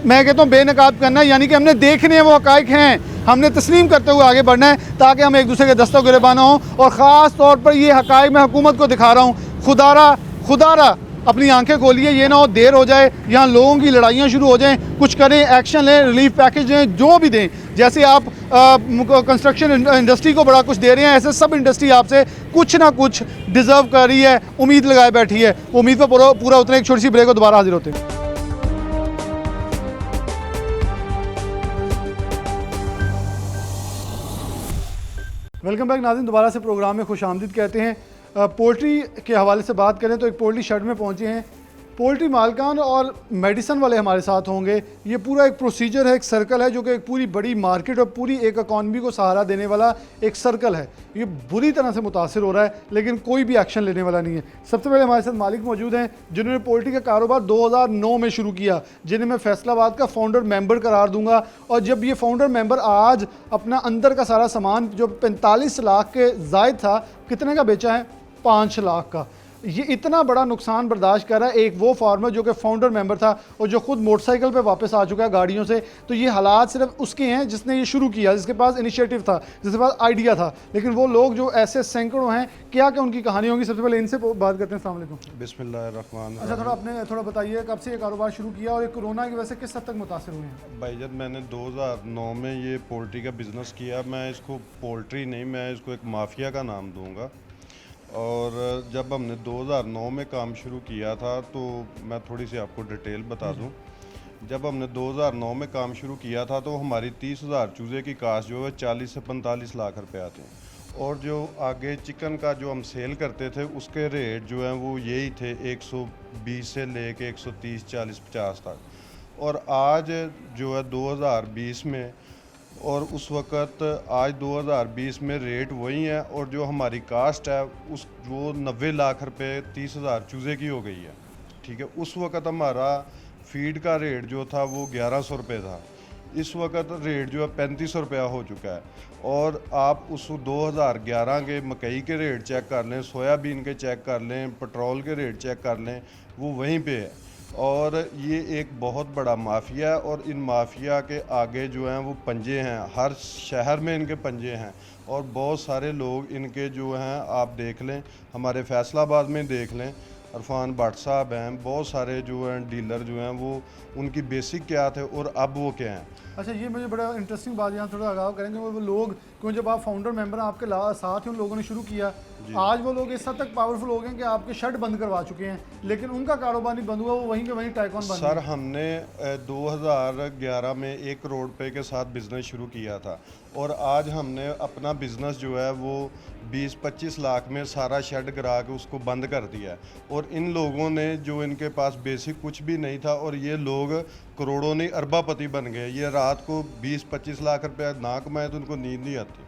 A: मैं कहता हूँ बेनकाब करना है। यानी कि हमने देखने हैं वो हक़ाइक़ हैं, हमने तस्लीम करते हुए आगे बढ़ना है ताकि हम एक दूसरे के दस्तों गिरबान हों। और ख़ास तौर पर ये हक़ाइक़ मैं हुकूमत को दिखा रहा हूँ। खुदारा अपनी आंखें खोलिए, ये ना हो देर हो जाए, यहाँ लोगों की लड़ाइयाँ शुरू हो जाएं। कुछ करें, एक्शन लें, रिलीफ पैकेज दें, जो भी दें। जैसे आप कंस्ट्रक्शन इंडस्ट्री को बड़ा कुछ दे रहे हैं, ऐसे सब इंडस्ट्री आपसे कुछ ना कुछ डिज़र्व कर रही है, उम्मीद लगाए बैठी है। उम्मीद पर पूरा उतने एक छोटी सी ब्रेक को दोबारा हाजिर होते हैं। वेलकम बैक नाज़रीन, दोबारा से प्रोग्राम में खुशामदीद कहते हैं। पोल्ट्री के हवाले से बात करें तो एक पोल्ट्री शेड में पहुंचे हैं। पोल्ट्री मालकान और मेडिसन वाले हमारे साथ होंगे। ये पूरा एक प्रोसीजर है, एक सर्कल है जो कि एक पूरी बड़ी मार्केट और पूरी एक इकॉनमी को सहारा देने वाला एक सर्कल है। ये बुरी तरह से मुतासर हो रहा है लेकिन कोई भी एक्शन लेने वाला नहीं है। सबसे पहले हमारे साथ मालिक मौजूद हैं जिन्होंने पोल्ट्री का कारोबार 2009 में शुरू किया, जिन्हें मैं फैसलाबाद का फाउंडर मेंबर करार दूंगा। और जब ये फाउंडर मेंबर आज अपना अंदर का सारा सामान जो 45 लाख के जायद था, कितने का बेचा है? 5 लाख का। ये इतना बड़ा नुकसान बर्दाश्त कर रहा है एक वो फार्मर जो कि फाउंडर मेंबर था और जो खुद मोटरसाइकिल पे वापस आ चुका है गाड़ियों से। तो ये हालात सिर्फ उसके हैं जिसने ये शुरू किया, जिसके पास इनिशिएटिव था, जिसके पास आइडिया था। लेकिन वो लोग जो ऐसे सैकड़ों हैं, क्या क्या उनकी कहानी होगी। सबसे पहले इनसे बात करते हैं। अस्सलाम वालेकुम।
G: बिस्मिल्लाहिर्रहमान।
A: अच्छा, थोड़ा बताइए कब से ये कारोबार शुरू किया और ये कोरोना की वजह से किस हद तक मुतासर हुए हैं?
G: भाईजान, मैंने 2009 में ये पोल्ट्री का बिज़नेस किया। मैं इसको पोल्ट्री नहीं, मैं इसको एक माफिया का नाम दूंगा। और जब हमने 2009 में काम शुरू किया था तो मैं थोड़ी सी आपको डिटेल बता दूं। जब हमने 2009 में काम शुरू किया था तो हमारी 30,000 चूज़े की कास्ट जो है 40 से 45 लाख रुपए आते हैं। और जो आगे चिकन का जो हम सेल करते थे उसके रेट जो हैं वो यही थे 120 से ले कर 130 40 50 तक। और आज जो है 2020 में और उस वक़्त आज 2020 में रेट वही है और जो हमारी कास्ट है उस वो 90 लाख रुपए 30,000 चूज़े की हो गई है। ठीक है, उस वक़्त हमारा फीड का रेट जो था वो 1100 रुपये था। इस वक्त रेट जो है 3500 रुपया हो चुका है। और आप उस 2011 के मकई के रेट चेक कर लें, सोयाबीन के चेक कर लें, पेट्रोल के रेट चेक कर लें, वो वहीं पे है। और ये एक बहुत बड़ा माफिया है और इन माफिया के आगे जो हैं वो पंजे हैं, हर शहर में इनके पंजे हैं। और बहुत सारे लोग इनके जो हैं आप देख लें, हमारे फैसलाबाद में देख लें, इरफान भट्ट साहब हैं, बहुत सारे जो हैं डीलर जो हैं वो उनकी बेसिक क्या थे और अब वो क्या हैं।
A: अच्छा, ये मुझे बड़ा इंटरेस्टिंग बात यहाँ थोड़ा आगाह करेंगे। वो लोग क्यों जब आप फाउंडर मेंबर आपके साथ ही उन लोगों ने शुरू किया, आज वो लोग इस हद तक पावरफुल हो गए कि आपके शर्ट बंद करवा चुके हैं, लेकिन उनका कारोबार नहीं बंद हुआ, वो वहीं के वहीं टाइकॉन बन
G: सर
A: गए।
G: हमने 2011 में 1 करोड़ रुपए के साथ बिज़नेस शुरू किया था और आज हमने अपना बिज़नेस जो है वो 20-25 लाख में सारा शेड गिरा के उसको बंद कर दिया है। और इन लोगों ने जो इनके पास बेसिक कुछ भी नहीं था और ये लोग करोड़ों नहीं अरबापति बन गए। ये रात को 20-25 लाख रुपया ना कमाए तो उनको नींद नहीं आती।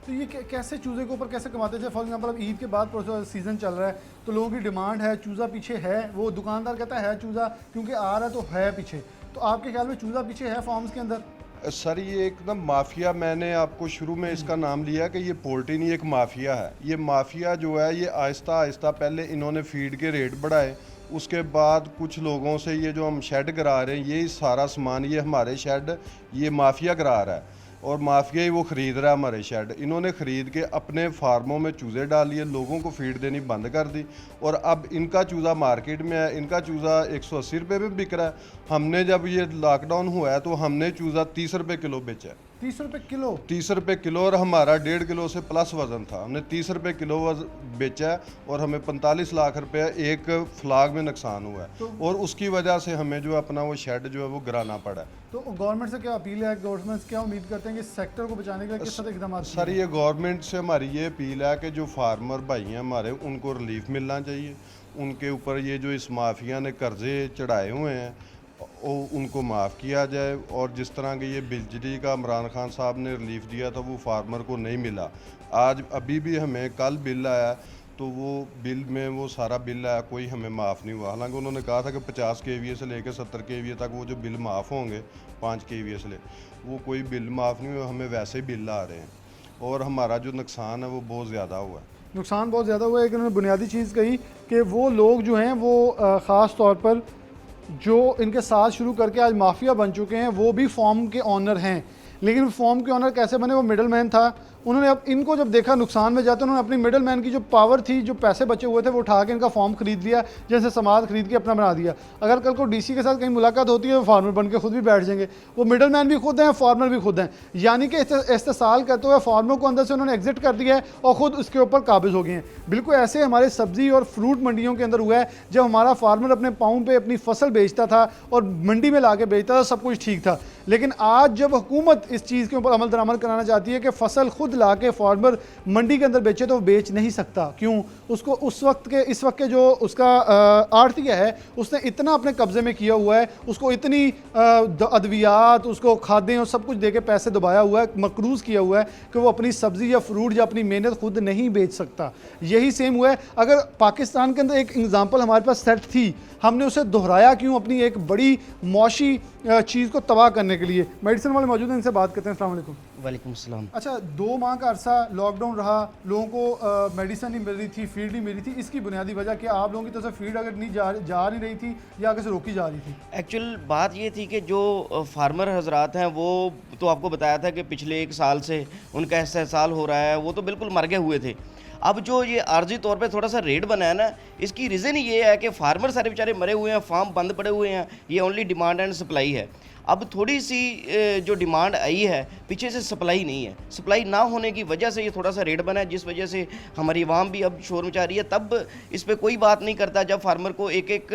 A: तो ये कैसे चूज़े के ऊपर कैसे कमाते थे? फॉर एग्जांपल अब ईद के बाद सीज़न चल रहा है तो लोगों की डिमांड है, चूज़ा पीछे है, वो दुकानदार कहता है चूज़ा क्योंकि आ रहा है तो है पीछे। तो आपके ख्याल में चूज़ा पीछे है फार्म्स के अंदर?
G: सर ये एकदम माफिया, मैंने आपको शुरू में इसका नाम लिया कि ये पोल्ट्री नहीं एक माफिया है। ये माफिया जो है ये आहिस्ता आहिस्ता पहले इन्होंने फीड के रेट बढ़ाए, उसके बाद कुछ लोगों से ये जो हम शेड करा रहे हैं ये सारा सामान ये हमारे शेड ये माफिया करा रहा है और माफिया ही वो ख़रीद रहा है हमारे शेड। इन्होंने ख़रीद के अपने फार्मों में चूज़े डाल लिए, लोगों को फीड देनी बंद कर दी और अब इनका चूज़ा मार्केट में है। इनका चूज़ा 180 रुपये में बिक रहा है। हमने जब ये लॉकडाउन हुआ है तो हमने चूज़ा 30 रुपये किलो बेचा है।
A: 30 रुपये किलो? 30
G: रुपये किलो और हमारा 1.5 किलो से प्लस वज़न था। हमने 30 रुपये किलो बेचा है और हमें 45 लाख रुपया एक फ्लाग में नुकसान हुआ है और उसकी वजह से हमें जो अपना वो शेड जो है वो गिराना पड़ा है।
A: तो गवर्नमेंट से क्या अपील है, गवर्नमेंट क्या उम्मीद करते हैं कि इस सेक्टर को बचाने के लिए किस तरह इकदाम?
G: सर ये गवर्नमेंट से हमारी ये अपील है कि जो फार्मर भाई हैं हमारे उनको रिलीफ मिलना चाहिए। उनके ऊपर ये जो इस माफिया ने कर्जे चढ़ाए हुए हैं वो उनको माफ़ किया जाए। और जिस तरह के ये बिजली का इमरान खान साहब ने रिलीफ दिया था वो फार्मर को नहीं मिला। आज अभी भी हमें कल बिल आया तो वो बिल में वो सारा बिल आया, कोई हमें माफ़ नहीं हुआ। हालांकि उन्होंने कहा था कि 50 KVA से लेकर 70 KVA तक वो जो बिल माफ़ होंगे 5 KVA से ले, वो कोई बिल माफ़ नहीं हुआ, हमें वैसे ही बिल आ रहे हैं और हमारा जो नुकसान है वो बहुत ज़्यादा हुआ है।
A: नुकसान बहुत ज़्यादा हुआ है। एक उन्होंने बुनियादी चीज़ कही कि वो लोग जो हैं वो ख़ास तौर पर जो इनके साथ शुरू करके आज माफिया बन चुके हैं वो भी फॉर्म के ऑनर हैं, लेकिन फॉर्म के ऑनर कैसे बने? वो मिडल मैन था। उन्होंने अब इनको जब देखा नुकसान में जाते, उन्होंने अपनी मिडल मैन की जो पावर थी, जो पैसे बचे हुए थे, वो उठा के इनका फॉर्म खरीद लिया, जैसे समाज खरीद के अपना बना दिया। अगर कल को डीसी के साथ कहीं मुलाकात होती है तो फार्मर बन के खुद भी बैठ जाएंगे। वो मिडल मैन भी खुद हैं, फार्मर भी खुद हैं, यानी कि इस्तेसाल करते हुए फार्मर को अंदर से उन्होंने एग्जिट कर दिया है और ख़ुद उसके ऊपर काबिज हो गए हैं। बिल्कुल ऐसे हमारे सब्ज़ी और फ्रूट मंडियों के अंदर हुआ है। जब हमारा फार्मर अपने पाँव पे अपनी फसल बेचता था और मंडी में ला के बेचता था, सब कुछ ठीक था, लेकिन आज जब हुकूमत इस चीज़ के ऊपर अमल दरामद कराना चाहती है कि फसल खुद ला के फार्मर मंडी के अंदर बेचे तो वो बेच नहीं सकता। क्यों? उसको इस वक्त के जो उसका आड़तिया है उसने इतना अपने कब्जे में किया हुआ है, उसको इतनी अद्वियात, उसको खादें और सब कुछ दे के पैसे दबाया हुआ है, मकरूज़ किया हुआ है कि वो अपनी सब्ज़ी या फ्रूट या अपनी मेहनत खुद नहीं बेच सकता। यही सेम हुआ है। अगर पाकिस्तान के अंदर एक एग्जाम्पल हमारे पास सेट थी, हमने उसे दोहराया क्यों? अपनी एक बड़ी मौशी चीज़ को तबाह करने के लिए। मेडिसिन वाले मौजूद हैं, इनसे बात करते हैं। अस्सलाम वालेकुम।
H: वालेकुम सलाम।
A: अच्छा, 2 माह का अरसा लॉकडाउन रहा, लोगों को मेडिसिन नहीं मिल रही थी, फीड नहीं मिल रही थी। इसकी बुनियादी वजह कि आप लोगों की तरफ से फीड अगर नहीं जा नहीं रही थी या आगे से रोकी जा रही थी?
H: एक्चुअल बात ये थी कि जो फार्मर हजरात हैं वो तो आपको बताया था कि पिछले 1 साल से उनका इस्तेसाल हो रहा है, वो तो बिल्कुल मर गए हुए थे। अब जो ये आर्जी तौर पे थोड़ा सा रेट बना है ना, इसकी रीज़न ये है कि फार्मर सारे बेचारे मरे हुए हैं, फार्म बंद पड़े हुए हैं, ये ओनली डिमांड एंड सप्लाई है। अब थोड़ी सी जो डिमांड आई है, पीछे से सप्लाई नहीं है। सप्लाई ना होने की वजह से ये थोड़ा सा रेट बना है, जिस वजह से हमारी आवाम भी अब शोर मचा रही है। तब इस पे कोई बात नहीं करता जब फार्मर को एक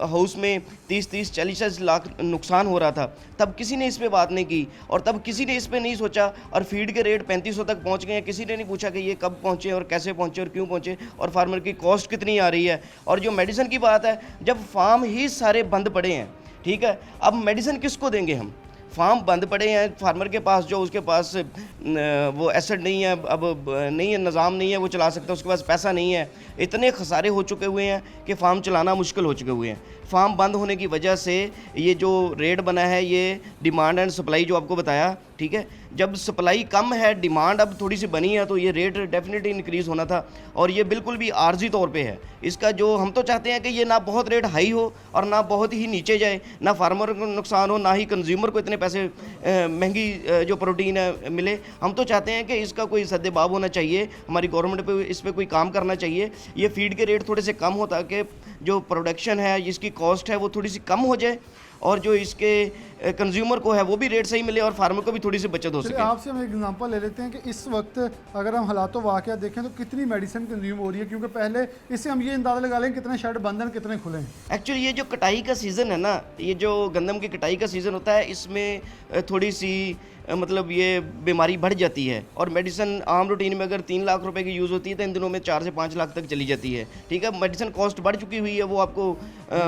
H: हाउस में 30-30, 40-40 लाख नुकसान हो रहा था, तब किसी ने इस पे बात नहीं की और तब किसी ने इस पे नहीं सोचा। और फीड के रेट 3500 तक पहुंच गए हैं, किसी ने नहीं पूछा कि ये कब पहुंचे और कैसे पहुंचे और क्यों पहुंचे और फार्मर की कॉस्ट कितनी आ रही है। और जो मेडिसिन की बात है, जब फार्म ही सारे बंद पड़े हैं, ठीक है, अब मेडिसिन किसको देंगे हम? फार्म बंद पड़े हैं, फार्मर के पास जो उसके पास वो एसेट नहीं है, अब नहीं है, निज़ाम नहीं है वो चला सकता, उसके पास पैसा नहीं है, इतने खसारे हो चुके हुए हैं कि फार्म चलाना मुश्किल हो चुके हुए हैं। फार्म बंद होने की वजह से ये जो रेट बना है ये डिमांड एंड सप्लाई जो आपको बताया, ठीक है, जब सप्लाई कम है डिमांड अब थोड़ी सी बनी है तो ये रेट डेफिनेटली इंक्रीज़ होना था और ये बिल्कुल भी आर्जी तौर पे है। इसका जो हम तो चाहते हैं कि ये ना बहुत रेट हाई हो और ना बहुत ही नीचे जाए, ना फार्मर को नुकसान हो ना ही कंज्यूमर को इतने पैसे महंगी जो प्रोटीन है मिले। हम तो चाहते हैं कि इसका कोई सद्देबाब होना चाहिए, हमारी गवर्नमेंट पे इस पर कोई काम करना चाहिए, ये फीड के रेट थोड़े से कम हो ताकि जो प्रोडक्शन है जिसकी कॉस्ट है वो थोड़ी सी कम हो जाए और जो इसके कंज्यूमर को है वो भी रेट सही मिले और फार्मर को भी थोड़ी सी बचत हो सके।
A: आपसे हम एक एग्जांपल ले लेते हैं कि इस वक्त अगर हम हालातों वाक़यात देखें तो कितनी मेडिसिन कंज्यूम हो रही है, क्योंकि पहले इससे हम ये अंदाज़ा लगा लें कितने शेड बंद हैं कितने खुले हैं।
H: एक्चुअली ये जो कटाई का सीज़न है ना, ये जो गंदम की कटाई का सीज़न होता है इसमें थोड़ी सी मतलब ये बीमारी बढ़ जाती है और मेडिसिन आम रूटीन में अगर 3 लाख रुपए की यूज़ होती है तो इन दिनों में 4 से 5 लाख तक चली जाती है, ठीक है। मेडिसिन कॉस्ट बढ़ चुकी हुई है, वो आपको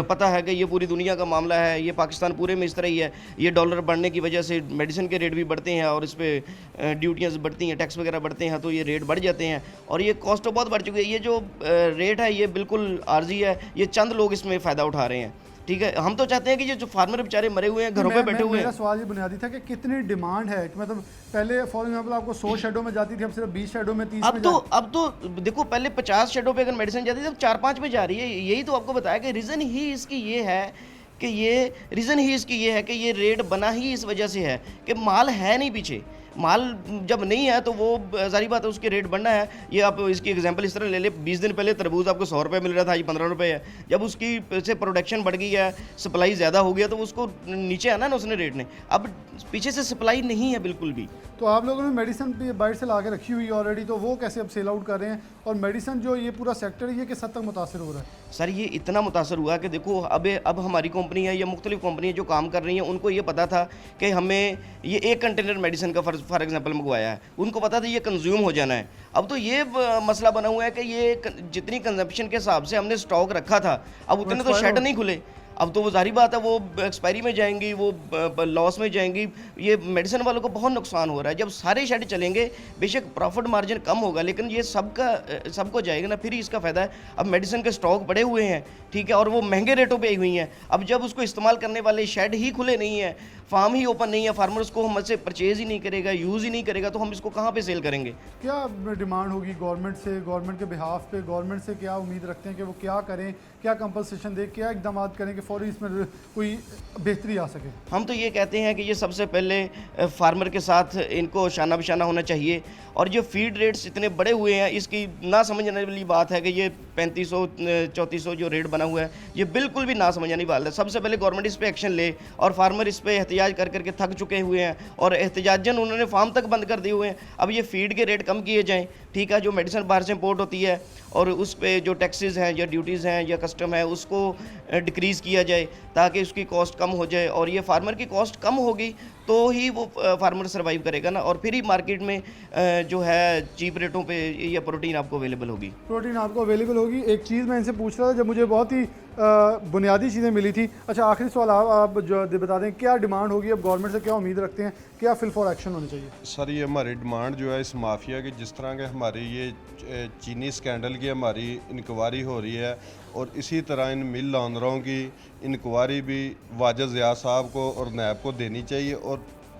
H: पता है कि ये पूरी दुनिया का मामला है, ये पाकिस्तान पूरे में इस तरह ही है। ये डॉलर बढ़ने की वजह से मेडिसिन के रेट भी बढ़ते हैं और इस पर ड्यूटियाँ बढ़ती हैं, टैक्स वगैरह बढ़ते हैं तो ये रेट बढ़ जाते हैं और ये कॉस्ट तो बहुत बढ़ चुकी है। ये जो रेट है ये बिल्कुल आर्जी है, ये चंद लोग इसमें फ़ायदा उठा रहे हैं, ठीक है। हम तो चाहते हैं कि ये जो फार्मर बेचारे मरे हुए हैं घरों पे बैठे हुए हैं।
A: मेरा सवाल ये बुनियादी था कि कितनी डिमांड है, कि मतलब पहले फॉर एग्जांपल आपको 100 शेडों में जाती थी, अब सिर्फ 20 शेडों में 30 में
H: अब तो देखो पहले 50 शेडों पे अगर मेडिसिन जाती थी अब 4-5 में जा रही है। यही तो आपको बताया कि रीज़न ही इसकी ये है कि ये रेट बना ही इस वजह से है कि माल है नहीं पीछे। माल जब नहीं है तो वो सारी बात है उसके रेट बढ़ना है। ये आप इसकी एग्जांपल इस तरह ले ले, 20 दिन पहले तरबूज आपको 100 रुपये मिल रहा था, आज 15 रुपये है। जब उसकी से प्रोडक्शन बढ़ गई है, सप्लाई ज़्यादा हो गया तो उसको नीचे आना ना उसने रेट ने। अब पीछे से सप्लाई नहीं है बिल्कुल भी।
A: तो आप लोगों ने मेडिसिन बाहर से ला के रखी हुई है ऑलरेडी, तो वो कैसे अब सेल आउट कर रहे हैं? और मेडिसिन जो ये पूरा सेक्टर ये किस हद तक मुतासर हो रहा है?
H: सर ये इतना मुतासर हुआ कि देखो अब हमारी कंपनी है या मुख्तलिफ कंपनी जो काम कर रही हैं उनको ये पता था कि हमें ये 1 कंटेनर मेडिसिन का फॉर एग्जांपल मंगवाया है, उनको पता था ये कंज्यूम हो जाना है। अब तो ये मसला बना हुआ है कि ये जितनी कंजप्शन के हिसाब से हमने स्टॉक रखा था अब उतने तो शेड नहीं खुले। अब तो वो जारी बात है वो एक्सपायरी में जाएंगी, वो लॉस में जाएंगी। ये मेडिसिन वालों को बहुत नुकसान हो रहा है। जब सारे शेड चलेंगे बेशक प्रॉफिट मार्जिन कम होगा लेकिन ये सबको जाएगा ना, फिर ही इसका फ़ायदा है। अब मेडिसिन के स्टॉक पड़े हुए हैं, ठीक है, और वो महंगे रेटों पे आई हुई हैं। अब जब उसको इस्तेमाल करने वाले शेड ही खुले नहीं है, फार्म ही ओपन नहीं है, फार्मर उसको हमसे परचेज़ ही नहीं करेगा, यूज़ ही नहीं करेगा, तो हम इसको कहाँ पे सेल करेंगे?
A: क्या डिमांड होगी गवर्नमेंट से, गवर्नमेंट के बिहाफ पे गवर्नमेंट से क्या उम्मीद रखते हैं कि वो क्या करें, क्या कंपनसेशन दे, क्या इकदाम करें कि फौरी इसमें कोई बेहतरी आ सके? हम
H: तो ये कहते हैं कि ये सबसे पहले फार्मर के साथ इनको शाना बिशाना होना चाहिए और जो फीड रेट्स इतने बड़े हुए हैं इसकी ना समझने वाली बात है कि ये 3500-3400 जो रेट बना हुआ है ये बिल्कुल भी ना समझने वाला है। सबसे पहले गवर्नमेंट इस पर एक्शन ले और फार्मर इस पर एहतजाज कर करके थक चुके हुए हैं और एहतजाजन उन्होंने फार्म तक बंद कर दिए हुए हैं। अब ये फीड के रेट कम किए जाएँ, ठीक है, जो मेडिसिन बाहर से इम्पोर्ट होती है और उस पर जो टैक्सेस हैं या ड्यूटीज़ हैं या कस्टम है उसको डिक्रीज़ किया जाए ताकि उसकी कॉस्ट कम हो जाए और ये फार्मर की कॉस्ट कम होगी तो ही वो फार्मर सर्वाइव करेगा ना, और फिर ही मार्केट में जो है चीप रेटों पे ये प्रोटीन आपको अवेलेबल होगी।
A: एक चीज़ मैं इनसे पूछ रहा था जब मुझे बहुत ही बुनियादी चीज़ें मिली थी। अच्छा, आखिरी सवाल आप जो बता दें क्या डिमांड होगी, अब गवर्नमेंट से क्या उम्मीद रखते हैं, क्या फिल फॉर एक्शन होनी चाहिए?
G: सर ये हमारी डिमांड जो है इस माफिया की, जिस तरह के हमारी ये चीनी स्कैंडल की हमारी इंक्वायरी हो रही है और इसी तरह इन मिल ऑनरों की इंक्वायरी भी वाजिद ज़िया साहब को और नैब को देनी चाहिए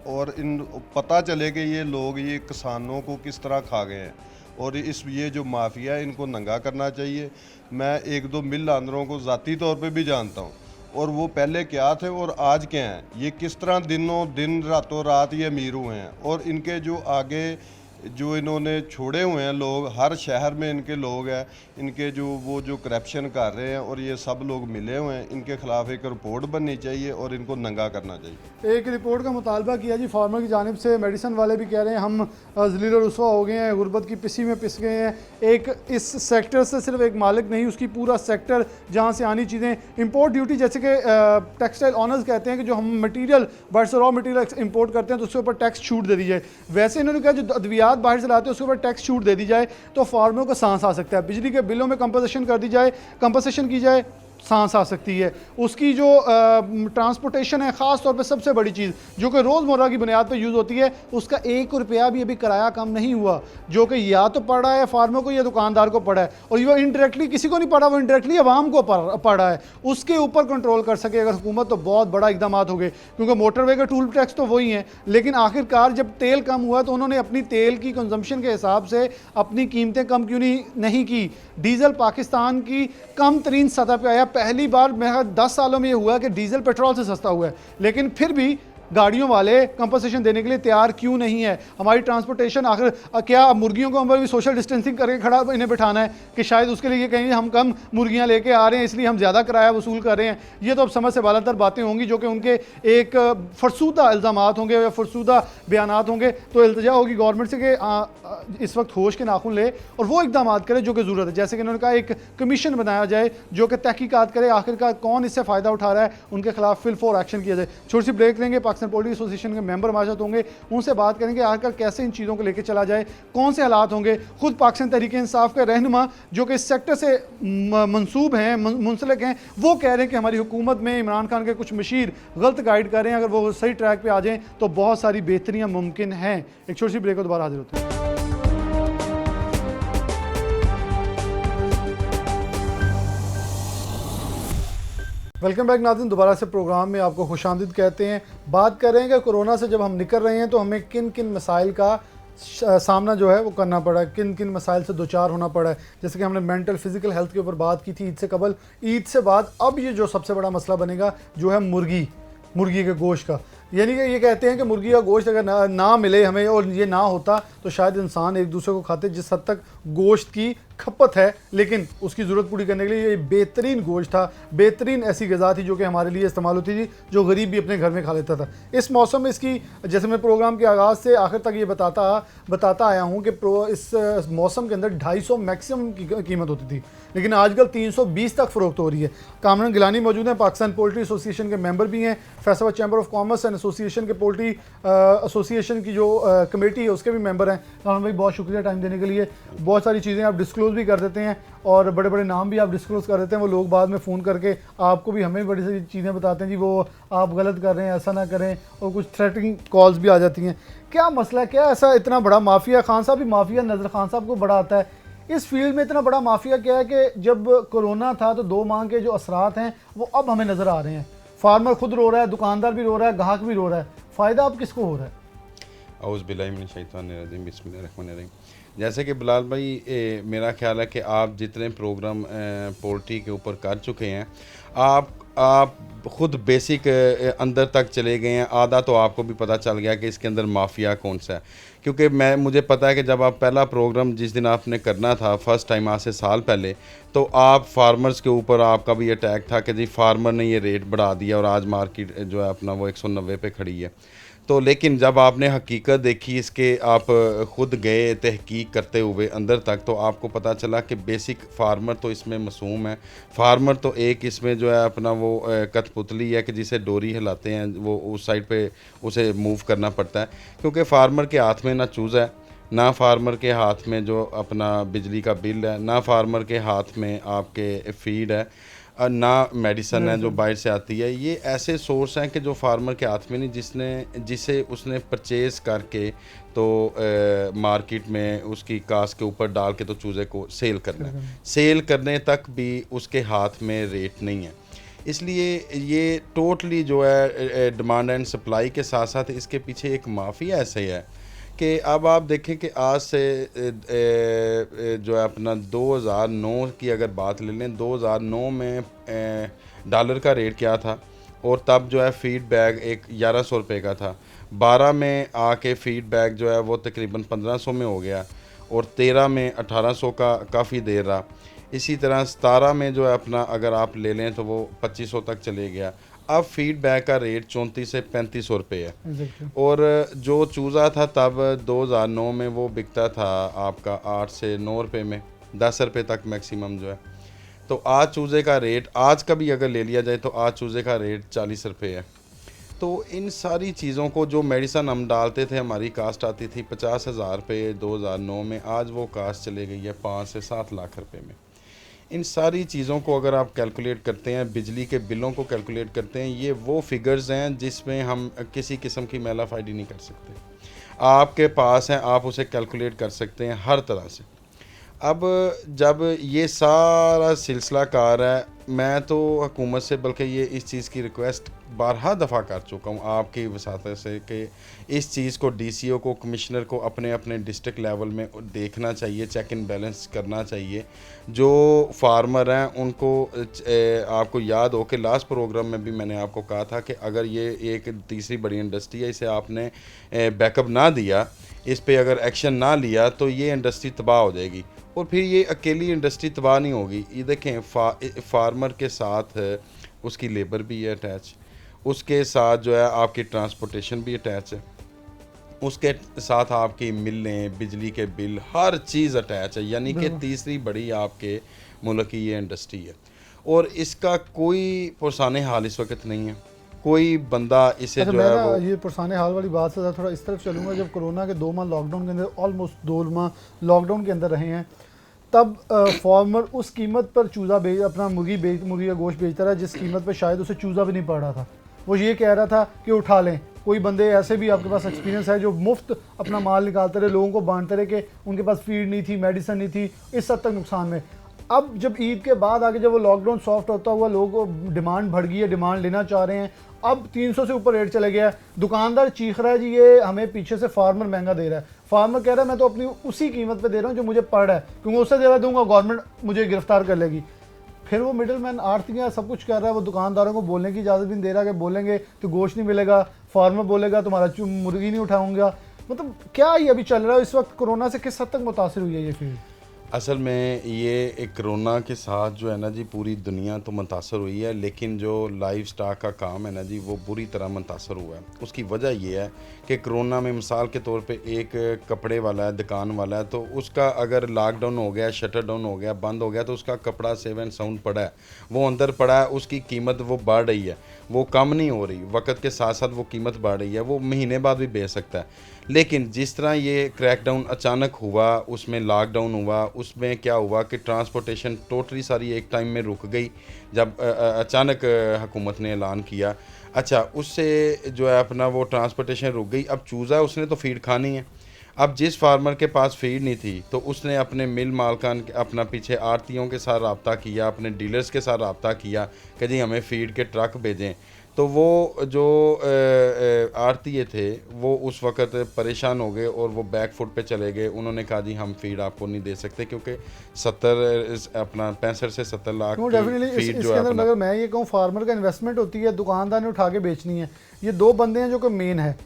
G: और इन पता चले कि ये लोग ये किसानों को किस तरह खा गए हैं और ये जो माफिया है इनको नंगा करना चाहिए। मैं 1-2 मिल ऑनरों को ज़ाती तौर पे भी जानता हूँ और वो पहले क्या थे और आज क्या हैं, ये किस तरह दिन रातों रात ये अमीर हुए हैं और इनके जो आगे जो इन्होंने छोड़े हुए हैं लोग, हर शहर में इनके लोग हैं, इनके जो करप्शन कर रहे हैं और ये सब लोग मिले हुए हैं, इनके खिलाफ एक रिपोर्ट बननी चाहिए और इनको नंगा करना चाहिए।
A: एक रिपोर्ट का मुतालबा किया जी फार्मर की जानिब से। मेडिसिन वाले भी कह रहे हैं हम ज़लील और रुसवा हो गए हैं, गुर्बत की पिसी में पिस गए हैं। एक इस सेक्टर से सिर्फ एक मालिक नहीं, उसकी पूरा सेक्टर जहाँ से आनी चीज़ें, इम्पोर्ट ड्यूटी जैसे कि टेक्सटाइल ऑनर्स कहते हैं कि जो हम मटीरियल बाहर से रॉ मटीरियल इम्पोर्ट करते हैं तो उसके ऊपर टैक्स छूट दे दी जाए। वैसे इन्होंने कहा जो अद्वियात बाहर से लाते हैं उसके ऊपर टैक्स छूट दे दी जाए तो फार्मरों को सांस आ सकता है। बिजली के बिलों में कंपनसेशन कर दी जाए, कंपनसेशन की जाए सांस आ सकती है। उसकी जो ट्रांसपोर्टेशन है, ख़ास तौर पे सबसे बड़ी चीज़ जो कि रोज़मर्रा की बुनियाद पर यूज़ होती है, उसका 1 रुपया भी अभी किराया कम नहीं हुआ, जो कि या तो पड़ा है फार्मर को या दुकानदार को पड़ा है, और वो इनडायरेक्टली किसी को नहीं पड़ा, वो इनडायरेक्टली आवाम को पड़ा है। उसके ऊपर कंट्रोल कर सके अगर हुकूमत तो बहुत बड़ा इकदाम हो गए, क्योंकि मोटरवे का टूल टैक्स तो वही है, लेकिन आखिरकार जब तेल कम हुआ तो उन्होंने अपनी तेल की कंजम्पशन के हिसाब से अपनी कीमतें कम क्यों नहीं की। डीजल पाकिस्तान की कम तरीन सतह पे आया, पहली बार मेरा 10 सालों में ये हुआ कि डीजल पेट्रोल से सस्ता हुआ है, लेकिन फिर भी गाड़ियों वाले कंपनसेशन देने के लिए तैयार क्यों नहीं है। हमारी ट्रांसपोर्टेशन आखिर क्या मुर्गियों को हम भी सोशल डिस्टेंसिंग करके खड़ा इन्हें बिठाना है कि शायद उसके लिए ये कहेंगे हम कम मुर्गियां लेके आ रहे हैं इसलिए हम ज़्यादा किराया वसूल कर रहे हैं। ये तो अब समझ से बालातर बातें होंगी जो कि उनके एक फरसूदा इल्ज़ामात होंगे या फरसूदा बयानात होंगे। तो इल्तिजा होगी गवर्नमेंट से कि इस वक्त होश के नाखून ले और वो इकदाम करे जो कि ज़रूरत है। जैसे कि उन्होंने कहा एक कमीशन बनाया जाए जो कि तहकीकात करे आखिरकार कौन इससे फ़ायदा उठा रहा है, उनके खिलाफ फिल फॉर एक्शन किया जाए। छोटी सी ब्रेक लेंगे, पाकिस्तान पोल्ट्री एसोसिएशन के मेंबर हमारे साथ होंगे, उनसे बात करेंगे आखिर कैसे इन चीज़ों को लेकर चला जाए, कौन से हालात होंगे। खुद पाकिस्तान तहरीक इंसाफ के रहनुमा जो कि इस सेक्टर से मंसूब हैं, मुंसलिक हैं, वो कह रहे हैं कि हमारी हुकूमत में इमरान खान के कुछ मशीर गलत गाइड कर रहे हैं, अगर वो सही ट्रैक पर आ जाएँ तो बहुत सारी बेहतरियाँ मुमकिन हैं। एक छोटी सी ब्रेक को दोबारा हाजिर होते हैं। वेलकम बैक नाज़रीन, दोबारा से प्रोग्राम में आपको खुशामदीद कहते हैं। बात कर रहे हैं कि कोरोना से जब हम निकल रहे हैं तो हमें किन किन मसाइल का सामना जो है वो करना पड़ा है, किन किन मसाइल से दो चार होना पड़ा है। जैसे कि हमने मेंटल फिजिकल हेल्थ के ऊपर बात की थी ईद से कबल, ईद से बाद अब ये जो सबसे बड़ा मसला बनेगा जो है मुर्गी के गोश्त का। यानी कि ये कहते हैं कि मुर्गी का गोश्त अगर ना मिले हमें और ये ना होता तो शायद इंसान एक दूसरे को खाते। जिस हद तक गोश्त की खपत है, लेकिन उसकी ज़रूरत पूरी करने के लिए ये बेहतरीन गोश्त था, बेहतरीन ऐसी ग़िज़ा थी जो कि हमारे लिए इस्तेमाल होती थी, जो गरीब भी अपने घर में खा लेता था। इस मौसम में इसकी, जैसे मैं प्रोग्राम के आगाज़ से आखिर तक ये बताता आया हूँ कि इस मौसम के अंदर 250 मैक्सिमम की कीमत होती थी, लेकिन आजकल 320 तक फ़रोख्त हो रही है। कामरान गिलानी मौजूद हैं, पाकिस्तान पोल्ट्री एसोसिएशन के मेंबर भी हैं, Faisalabad chamber of commerce and association के पोल्ट्री एसोसिएशन की जो कमेटी है उसके भी मेंबर हैं। कामरान भाई बहुत शुक्रिया टाइम देने के लिए। बहुत सारी चीज़ें आप डिस्क्लोज़ भी कर देते हैं और बड़े बड़े नाम भी आप डिस्क्लोज़ कर देते हैं। वो लोग बाद में फ़ोन करके आपको भी हमें बड़ी सारी चीज़ें बताते हैं, जी वो आप गलत कर रहे हैं, ऐसा ना करें, और कुछ थ्रेटनिंग कॉल्स भी आ जाती हैं। क्या मसला है, क्या ऐसा इतना बड़ा माफिया, खान साहब भी माफिया नज़र खान साहब को बड़ा आता है इस फील्ड में, इतना बड़ा माफिया क्या है कि जब कोरोना था तो 2 माह के जो असरात हैं वो अब हमें नज़र आ रहे हैं। फार्मर खुद रो रहा है, दुकानदार भी रो रहा है, ग्राहक भी रो रहा है। फ़ायदा अब किसको हो रहा है?
I: औज़ बिल्लाहि मिनश शैतानिर रजीम, बिस्मिल्लाहिर्रहमानिर्रहीम। जैसे कि बिलाल भाई, मेरा ख्याल है कि आप जितने प्रोग्राम पोल्ट्री के ऊपर कर चुके हैं, आप ख़ुद बेसिक अंदर तक चले गए हैं। आधा तो आपको भी पता चल गया कि इसके अंदर माफिया कौन सा है, क्योंकि मुझे पता है कि जब आप पहला प्रोग्राम जिस दिन आपने करना था फर्स्ट टाइम आज से साल पहले, तो आप फार्मर्स के ऊपर आपका भी अटैक था कि जी फार्मर ने ये रेट बढ़ा दिया और आज मार्केट जो है अपना वो 190 पे खड़ी है। तो लेकिन जब आपने हकीकत देखी इसके, आप ख़ुद गए तहकीक करते हुए अंदर तक, तो आपको पता चला कि बेसिक फार्मर तो इसमें मासूम है। फार्मर तो एक इसमें जो है अपना वो कठपुतली है कि जिसे डोरी हिलाते हैं, वो उस साइड पे उसे मूव करना पड़ता है, क्योंकि फार्मर के हाथ में ना चूज़ा है, ना फार्मर के हाथ में जो अपना बिजली का बिल है, ना फार्मर के हाथ में आपके फीड है, ना मेडिसन है जो बाहर से आती है। ये ऐसे सोर्स हैं कि जो फार्मर के हाथ में नहीं, जिसे उसने परचेज़ करके तो मार्केट में उसकी कास्ट के ऊपर डाल के तो चूज़े को सेल करना है। सेल करने तक भी उसके हाथ में रेट नहीं है। इसलिए ये टोटली जो है डिमांड एंड सप्लाई के साथ साथ इसके पीछे एक माफिया ऐसे है कि अब आप देखें कि आज से जो है अपना 2009 की अगर बात ले लें, 2009 में डॉलर का रेट क्या था, और तब जो है फीड बैग एक 1100 रुपये का था। 12 में आके फीड बैग जो है वो तकरीबन 1500 में हो गया, और 13 में 1800 का काफ़ी देर रहा। इसी तरह 17 में जो है अपना अगर आप ले लें तो वो 2500 तक चले गया। अब फीडबैक का रेट 34 से 3500 रुपये है। और जो चूज़ा था तब 2009 में वो बिकता था आपका 8 से 9 रुपये में, 10 रुपये तक मैक्सिमम जो है। तो आज चूज़े का रेट, आज का भी अगर ले लिया जाए तो आज चूज़े का रेट 40 रुपये है। तो इन सारी चीज़ों को, जो मेडिसन हम डालते थे, हमारी कास्ट आती थी 50,000 रुपये 2009 में, आज वो कास्ट चले गई है 5 से 7 लाख रुपये में। इन सारी चीज़ों को अगर आप कैलकुलेट करते हैं, बिजली के बिलों को कैलकुलेट करते हैं, ये वो फिगर्स हैं जिसमें हम किसी किस्म की मेलाफाइडी नहीं कर सकते। आपके पास हैं, आप उसे कैलकुलेट कर सकते हैं हर तरह से। अब जब ये सारा सिलसिला कार है, मैं तो हुकूमत से बल्कि ये इस चीज़ की रिक्वेस्ट बारहा दफ़ा कर चुका हूँ आपकी वसात से कि इस चीज़ को डीसीओ को, कमिश्नर को अपने अपने डिस्ट्रिक्ट लेवल में देखना चाहिए, चेक इन बैलेंस करना चाहिए। जो फार्मर हैं उनको आपको याद हो कि लास्ट प्रोग्राम में भी मैंने आपको कहा था कि अगर ये एक तीसरी बड़ी इंडस्ट्री है, इसे आपने बैकअप ना दिया, इस पे अगर एक्शन ना लिया तो ये इंडस्ट्री तबाह हो जाएगी। और फिर ये अकेली इंडस्ट्री तबाह नहीं होगी, ये देखें फार्मर के साथ उसकी लेबर भी है अटैच, उसके साथ जो है आपकी ट्रांसपोर्टेशन भी अटैच है, उसके साथ आपकी मिलें, बिजली के बिल, हर चीज़ अटैच है। यानी कि तीसरी बड़ी आपके मुल्क की ये इंडस्ट्री है और इसका कोई पुरसाने हाल इस वक्त नहीं है। कोई बंदा इसे जो है वो
A: ये पुरसाने हाल वाली बात से थोड़ा इस तरफ चलूँगा। जब कोरोना के 2 माह लॉकडाउन के अंदर, ऑलमोस्ट 2 माह लॉकडाउन के अंदर रहे हैं, तब फार्मर उस कीमत पर चूज़ा अपना मुर्गी का गोश्त बेचता रहा जिस कीमत पर शायद उसे चूज़ा भी नहीं पड़ रहा था। वो ये कह रहा था कि उठा लें। कोई बंदे ऐसे भी आपके पास एक्सपीरियंस है जो मुफ्त अपना माल निकालते रहे, लोगों को बांटते रहे कि उनके पास फीड नहीं थी, मेडिसिन नहीं थी, इस हद तक नुकसान में। अब जब ईद के बाद आगे जब वो लॉकडाउन सॉफ्ट होता हुआ, लोगों को डिमांड बढ़ गई है, डिमांड लेना चाह रहे हैं, अब 300 से ऊपर रेट चले गया है। दुकानदार चीख रहा है जी ये हमें पीछे से फार्मर महंगा दे रहा है। फार्मर कह रहा है मैं तो अपनी उसी कीमत पे दे रहा हूँ जो मुझे पड़ रहा है, क्योंकि उससे ज़्यादा दूंगा गवर्नमेंट मुझे गिरफ्तार कर लेगी। फिर वो मिडिल मैन आड़तियाँ सब कुछ कर रहा है, वो दुकानदारों को बोलने की इजाज़त भी नहीं दे रहा कि बोलेंगे तो गोश्त नहीं मिलेगा, फार्मर बोलेगा तुम्हारा मुर्गी नहीं उठाऊँगा। मतलब क्या ये अभी चल रहा है इस वक्त, कोरोना से किस हद तक मुतासिर हुई है ये फील्ड?
I: असल में ये एक कोरोना के साथ जो है ना जी पूरी दुनिया तो मुतासर हुई है, लेकिन जो लाइव स्टॉक का काम है ना जी वो बुरी तरह मुतासर हुआ है। उसकी वजह ये है कि कोरोना में मिसाल के तौर पे एक कपड़े वाला है, दुकान वाला है, तो उसका अगर लॉकडाउन हो गया, शटर डाउन हो गया, बंद हो गया, तो उसका कपड़ा सेव एंड साउंड पड़ा है, वो अंदर पड़ा है, उसकी कीमत वो बढ़ रही है, वो कम नहीं हो रही। वक्त के साथ साथ वो कीमत बढ़ रही है, वो महीने बाद भी बेच सकता है। लेकिन जिस तरह ये क्रैकडाउन अचानक हुआ, उसमें लॉकडाउन हुआ, उसमें क्या हुआ कि ट्रांसपोर्टेशन टोटली सारी एक टाइम में रुक गई जब अचानक हुकूमत ने ऐलान किया। अच्छा, उससे जो है अपना वो ट्रांसपोर्टेशन रुक गई। अब चूज़ा उसने तो फीड खानी है। अब जिस फार्मर के पास फीड नहीं थी तो उसने अपने मिल मालकान अपना पीछे आड़तियों के साथ रब्ता किया, अपने डीलर्स के साथ रब्ता किया कि जी हमें फीड के ट्रक भेजें। तो वो जो आड़तिये थे वो उस वक़्त परेशान हो गए और वो बैक फुट पे चले गए। उन्होंने कहा जी हम फीड आपको नहीं दे सकते, क्योंकि 65 से 70 लाख की फीड जो है अपना।
A: अगर मैं ये कहूँ फार्मर का इन्वेस्टमेंट होती है, दुकानदार ने उठा के बेचनी है, ये 2 बंदे हैं जो कि मेन है।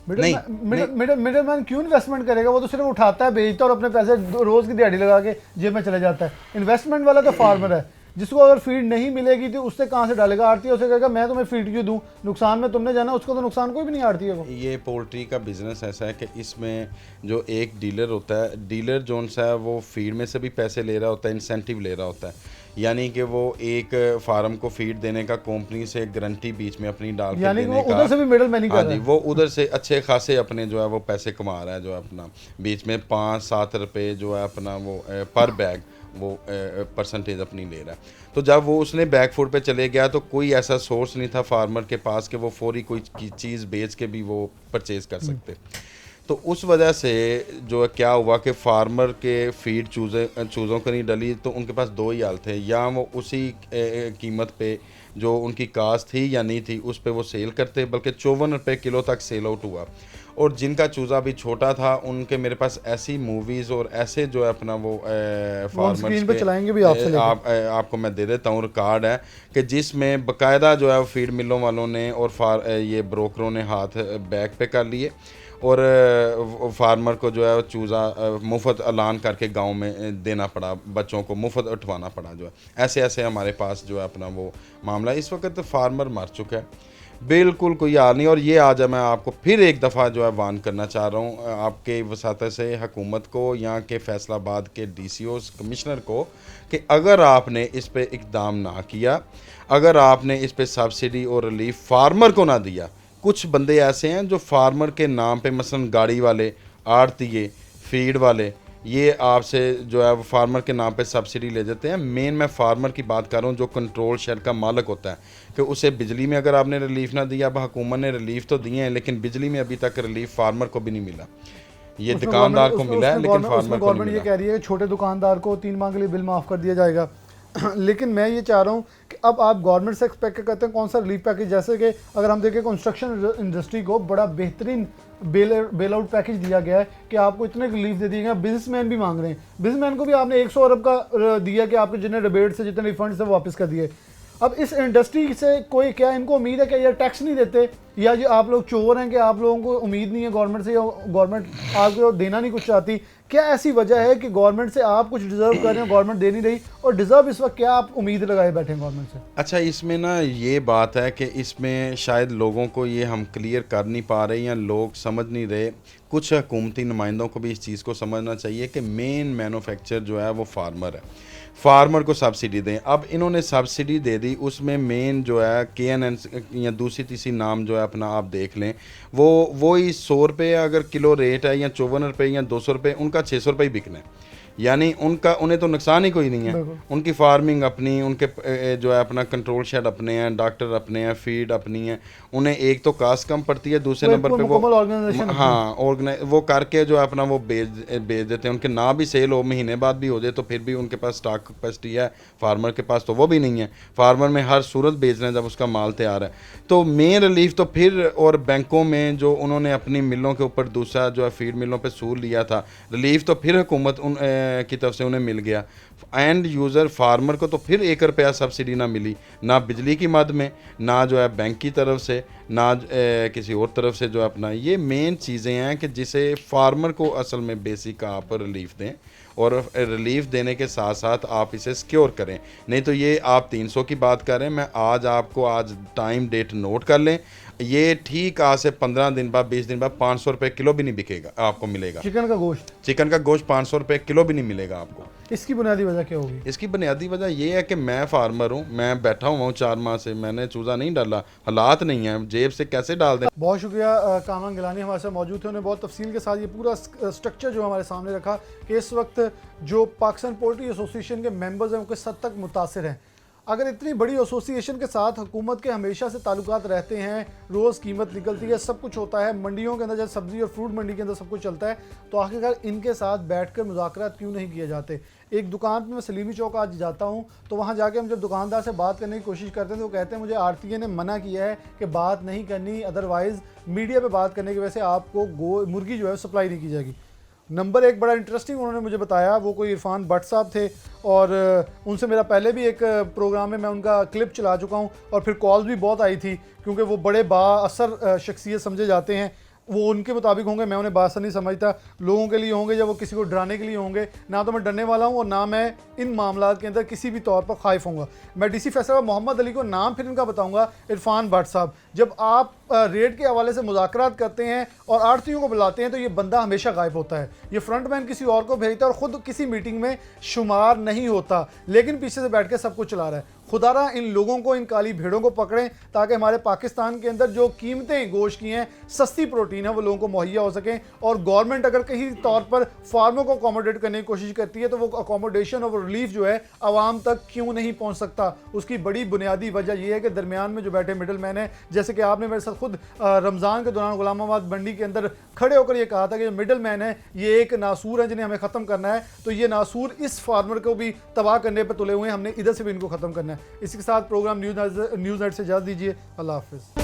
A: मिडिल मैन क्यों इन्वेस्टमेंट करेगा? वो तो सिर्फ उठाता है, बेचता है और अपने पैसे रोज़ की दिहाड़ी लगा के जेब में चले जाता है। इन्वेस्टमेंट वाला तो फार्मर है, जिसको अगर फीड नहीं मिलेगी तो उससे कहाँ से डालेगा? आड़ती है, उसे कहेगा मैं तुम्हें फीड क्यों दूँ, नुकसान में तुमने जाना, उसको तो नुकसान कोई भी नहीं आड़ती है। वो
I: ये पोल्ट्री का बिज़नेस ऐसा है कि इसमें जो एक डीलर होता है, डीलर जोन सा है, वो फीड में से भी पैसे ले रहा होता है, इंसेंटिव ले रहा होता है। यानी कि वो एक फार्म को फीड देने का कंपनी से गारंटी बीच में अपनी डाल के देने का,
A: उधर से भी मिडल मैन ही कर रहा है।
I: वो उधर से अच्छे खासे अपने जो है वो पैसे कमा रहा है, जो अपना बीच में 5-7 रुपये जो है अपना वो पर बैग वो परसेंटेज अपनी ले रहा है। तो जब वो उसने बैक फुट पे चले गया तो कोई ऐसा सोर्स नहीं था फार्मर के पास कि वो फौरी कोई चीज़ बेच के भी वो परचेज़ कर सकते। तो उस वजह से जो क्या हुआ कि फार्मर के फीड चूज़ों को नहीं डली, तो उनके पास 2 ही हाल थे, या वो उसी कीमत पे जो उनकी कास्ट थी या नहीं थी उस पे वो सेल करते, बल्कि 54 रुपये किलो तक सेल आउट हुआ। और जिनका चूज़ा भी छोटा था उनके मेरे पास ऐसी मूवीज़ और ऐसे जो है अपना वो फार्मर्स
A: पे चलाएंगे भी आपसे
I: आपको मैं दे देता हूँ, रिकॉर्ड है कि जिसमें बाकायदा जो है फीड मिलों वालों ने और ये ब्रोकरों ने हाथ बैक पे कर लिए और फार्मर को जो है चूज़ा मुफ्त ऐलान करके गांव में देना पड़ा, बच्चों को मुफ्त उठवाना पड़ा। जो है ऐसे ऐसे हमारे पास जो है अपना वो मामला, इस वक्त फार्मर मर चुका है, बिल्कुल कोई हाल नहीं। और ये आज मैं आपको फिर एक दफ़ा जो है वार्न करना चाह रहा हूँ आपके वसात से हुकूमत को, यहाँ के फैसलाबाद के DCOs कमिश्नर को, कि अगर आपने इस पे इक़दाम ना किया, अगर आपने इस पे सब्सिडी और रिलीफ फार्मर को ना दिया, कुछ बंदे ऐसे हैं जो फार्मर के नाम पे मसलन गाड़ी वाले, आड़तिये, फीड वाले, ये आपसे जो है वो फार्मर के नाम पे सब्सिडी ले जाते हैं। मेन मैं फार्मर की बात कर रहा हूँ जो कंट्रोल शेड का मालिक होता है, कि उसे बिजली में अगर आपने रिलीफ ना दिया, अब हुकूमत ने रिलीफ तो दिए हैं लेकिन बिजली में अभी तक रिलीफ फार्मर को भी नहीं मिला। ये दुकानदार को मिला है लेकिन फार्मर को नहीं
A: गवर्नमेंट ये
I: मिला।
A: कह रही है कि छोटे दुकानदार को 3 माह के लिए बिल माफ़ कर दिया जाएगा लेकिन मैं ये चाह रहा हूँ कि अब आप गवर्नमेंट से एक्सपेक्ट करते हैं कौन सा रिलीफ पैकेज, जैसे कि अगर हम देखें कंस्ट्रक्शन इंडस्ट्री को बड़ा बेहतरीन बेल आउट पैकेज दिया गया है कि आपको इतने रिलीफ दे दिए गए। बिजनेसमैन भी मांग रहे हैं, बिजनेसमैन को भी आपने 100 अरब का दिया कि आपके जितने रिबेट से जितने रिफंड से वापस कर दिए। अब इस इंडस्ट्री से कोई क्या इनको उम्मीद है कि यार टैक्स नहीं देते, या ये आप लोग चोर हैं कि आप लोगों को उम्मीद नहीं है गवर्नमेंट से, या गवर्नमेंट आपको देना नहीं कुछ चाहती? क्या ऐसी वजह है कि गवर्नमेंट से आप कुछ डिजर्व कर रहे हैं, गवर्नमेंट दे नहीं रही, और डिजर्व इस वक्त क्या आप उम्मीद लगाए बैठे हैं गवर्नमेंट से?
I: अच्छा, इसमें ना ये बात है कि इसमें शायद लोगों को ये हम क्लियर कर नहीं पा रहे या लोग समझ नहीं रहे। कुछ हुकूमती नुमाइंदों को भी इस चीज़ को समझना चाहिए कि मेन मैन्युफैक्चर जो है वो फार्मर है, फार्मर को सब्सिडी दें। अब इन्होंने सब्सिडी दे दी, उसमें मेन जो है KNN या दूसरी तीसरी नाम जो है अपना आप देख लें, वो ही 100 रुपये अगर किलो रेट है या 54 रुपये या 200 रुपये, उनका 600 रुपये ही बिकना है। यानी उन्हें तो नुकसान ही कोई नहीं है। उनकी फार्मिंग अपनी, उनके जो है अपना कंट्रोल शेड अपने हैं, डॉक्टर अपने हैं, फीड अपनी है। उन्हें एक तो कास्ट कम पड़ती है, दूसरे नंबर पे वो करके जो है अपना वो बेच देते हैं। उनके ना भी सेल हो, महीने बाद भी हो जाए, तो फिर भी उनके पास स्टॉक कैपेसिटी है। फार्मर के पास तो वो भी नहीं है। फार्मर में हर सूरत बेच रहे हैं जब उसका माल तैयार है। तो मेन रिलीफ तो फिर, और बैंकों में जो उन्होंने अपनी मिलों के ऊपर दूसरा जो है फीड मिलों पर सूर लिया था, रिलीफ तो फिर हुकूमत की तरफ से उन्हें मिल गया। एंड यूज़र फार्मर को तो फिर 1 रुपया सब्सिडी ना मिली, ना बिजली की मद में, ना जो है बैंक की तरफ से, ना किसी और तरफ से। जो अपना ये मेन चीज़ें हैं कि जिसे फार्मर को असल में बेसिक आप रिलीफ दें, और रिलीफ देने के साथ साथ आप इसे सिक्योर करें। नहीं तो ये आप 300 की बात कर रहे हैं, मैं आज टाइम डेट नोट कर लें, ये ठीक आज से 15 दिन बाद 20 दिन बाद 500 रुपये किलो भी नहीं बिकेगा, आपको मिलेगा। चिकन का गोश्त 500 रुपये किलो भी नहीं मिलेगा आपको।
A: इसकी बुनियादी वजह क्या होगी?
I: इसकी बुनियादी वजह ये है कि मैं फार्मर हूँ, मैं बैठा हुआ हूँ 4 माह से, मैंने चूज़ा नहीं डाला, हालात नहीं है, जेब से कैसे डाल दें।
A: बहुत शुक्रिया कामरान गिलानी हमारे साथ मौजूद थे। उन्होंने बहुत तफसील के साथ ये पूरा स्ट्रक्चर जो हमारे सामने रखा कि इस वक्त जो पाकिस्तान पोल्ट्री एसोसिएशन के मेंबर्स हैं वो किस हद तक मुतासिर हैं। अगर इतनी बड़ी एसोसिएशन के साथ हुकूमत के हमेशा से ताल्लुकात रहते हैं, रोज़ कीमत निकलती है, सब कुछ होता है, मंडियों के अंदर जैसे सब्ज़ी और फ्रूट मंडी के अंदर सब कुछ चलता है, तो आखिरकार इनके साथ बैठकर मुज़ाकरात क्यों नहीं किए जाते? एक दुकान पे मैं सलीमी चौक आज जाता हूँ, तो वहाँ जाके हम जब दुकानदार से बात करने की कोशिश करते हैं तो वो कहते हैं मुझे आरटीए ने मना किया है कि बात नहीं करनी, अदरवाइज़ मीडिया पे बात करने की वजह से आपको मुर्गी जो है सप्लाई नहीं की जाएगी। नंबर 1 बड़ा इंटरेस्टिंग उन्होंने मुझे बताया, वो कोई इरफान भट्ट साहब थे, और उनसे मेरा पहले भी एक प्रोग्राम में मैं उनका क्लिप चला चुका हूँ, और फिर कॉल्स भी बहुत आई थी, क्योंकि वो बड़े बाअसर शख्सियत समझे जाते हैं। वो उनके मुताबिक होंगे, मैं उन्हें बात नहीं समझता। लोगों के लिए होंगे या वो किसी को डराने के लिए होंगे। ना तो मैं डरने वाला हूँ और ना मैं इन मामलात के अंदर किसी भी तौर पर खाइफ होऊंगा। मैं DC फैसलाबाद मोहम्मद अली को नाम फिर इनका बताऊंगा, इरफान भट्ट साहब। जब आप रेट के हवाले से मुज़ाकरात करते हैं और आड़तियों को बुलाते हैं तो ये बंदा हमेशा गायब होता है, ये फ्रंटमैन किसी और को भेजता है और ख़ुद किसी मीटिंग में शुमार नहीं होता, लेकिन पीछे से बैठ के सब कुछ चला रहा है। खुदारा इन लोगों को, इन काली भेड़ों को पकड़ें ताकि हमारे पाकिस्तान के अंदर जो कीमतें गोश्त की हैं, सस्ती प्रोटीन है, वो लोगों को मुहैया हो सकें। और गवर्नमेंट अगर कहीं तौर पर फार्मर को अकोमोडेट करने की कोशिश करती है तो वो अकोमोडेशन और रिलीफ जो है आवाम तक क्यों नहीं पहुंच सकता? उसकी बड़ी बुनियादी वजह यह है कि दरमियान में जो बैठे मिडल मैन है, जैसे कि आपने मेरे साथ खुद रमज़ान के दौरान गुलामाबाद मंडी के अंदर खड़े होकर ये कहा था कि जो मिडल मैन है ये एक नासूर है जिन्हें हमें ख़त्म करना है। तो ये नासूर इस फार्मर को भी तबाह करने पर तुले हुए हैं, हमने इधर से भी इनको ख़त्म करना है। इसी के साथ प्रोग्राम न्यूज़ नाइट से इजाज़त दीजिए। अल्लाह हाफ़िज़।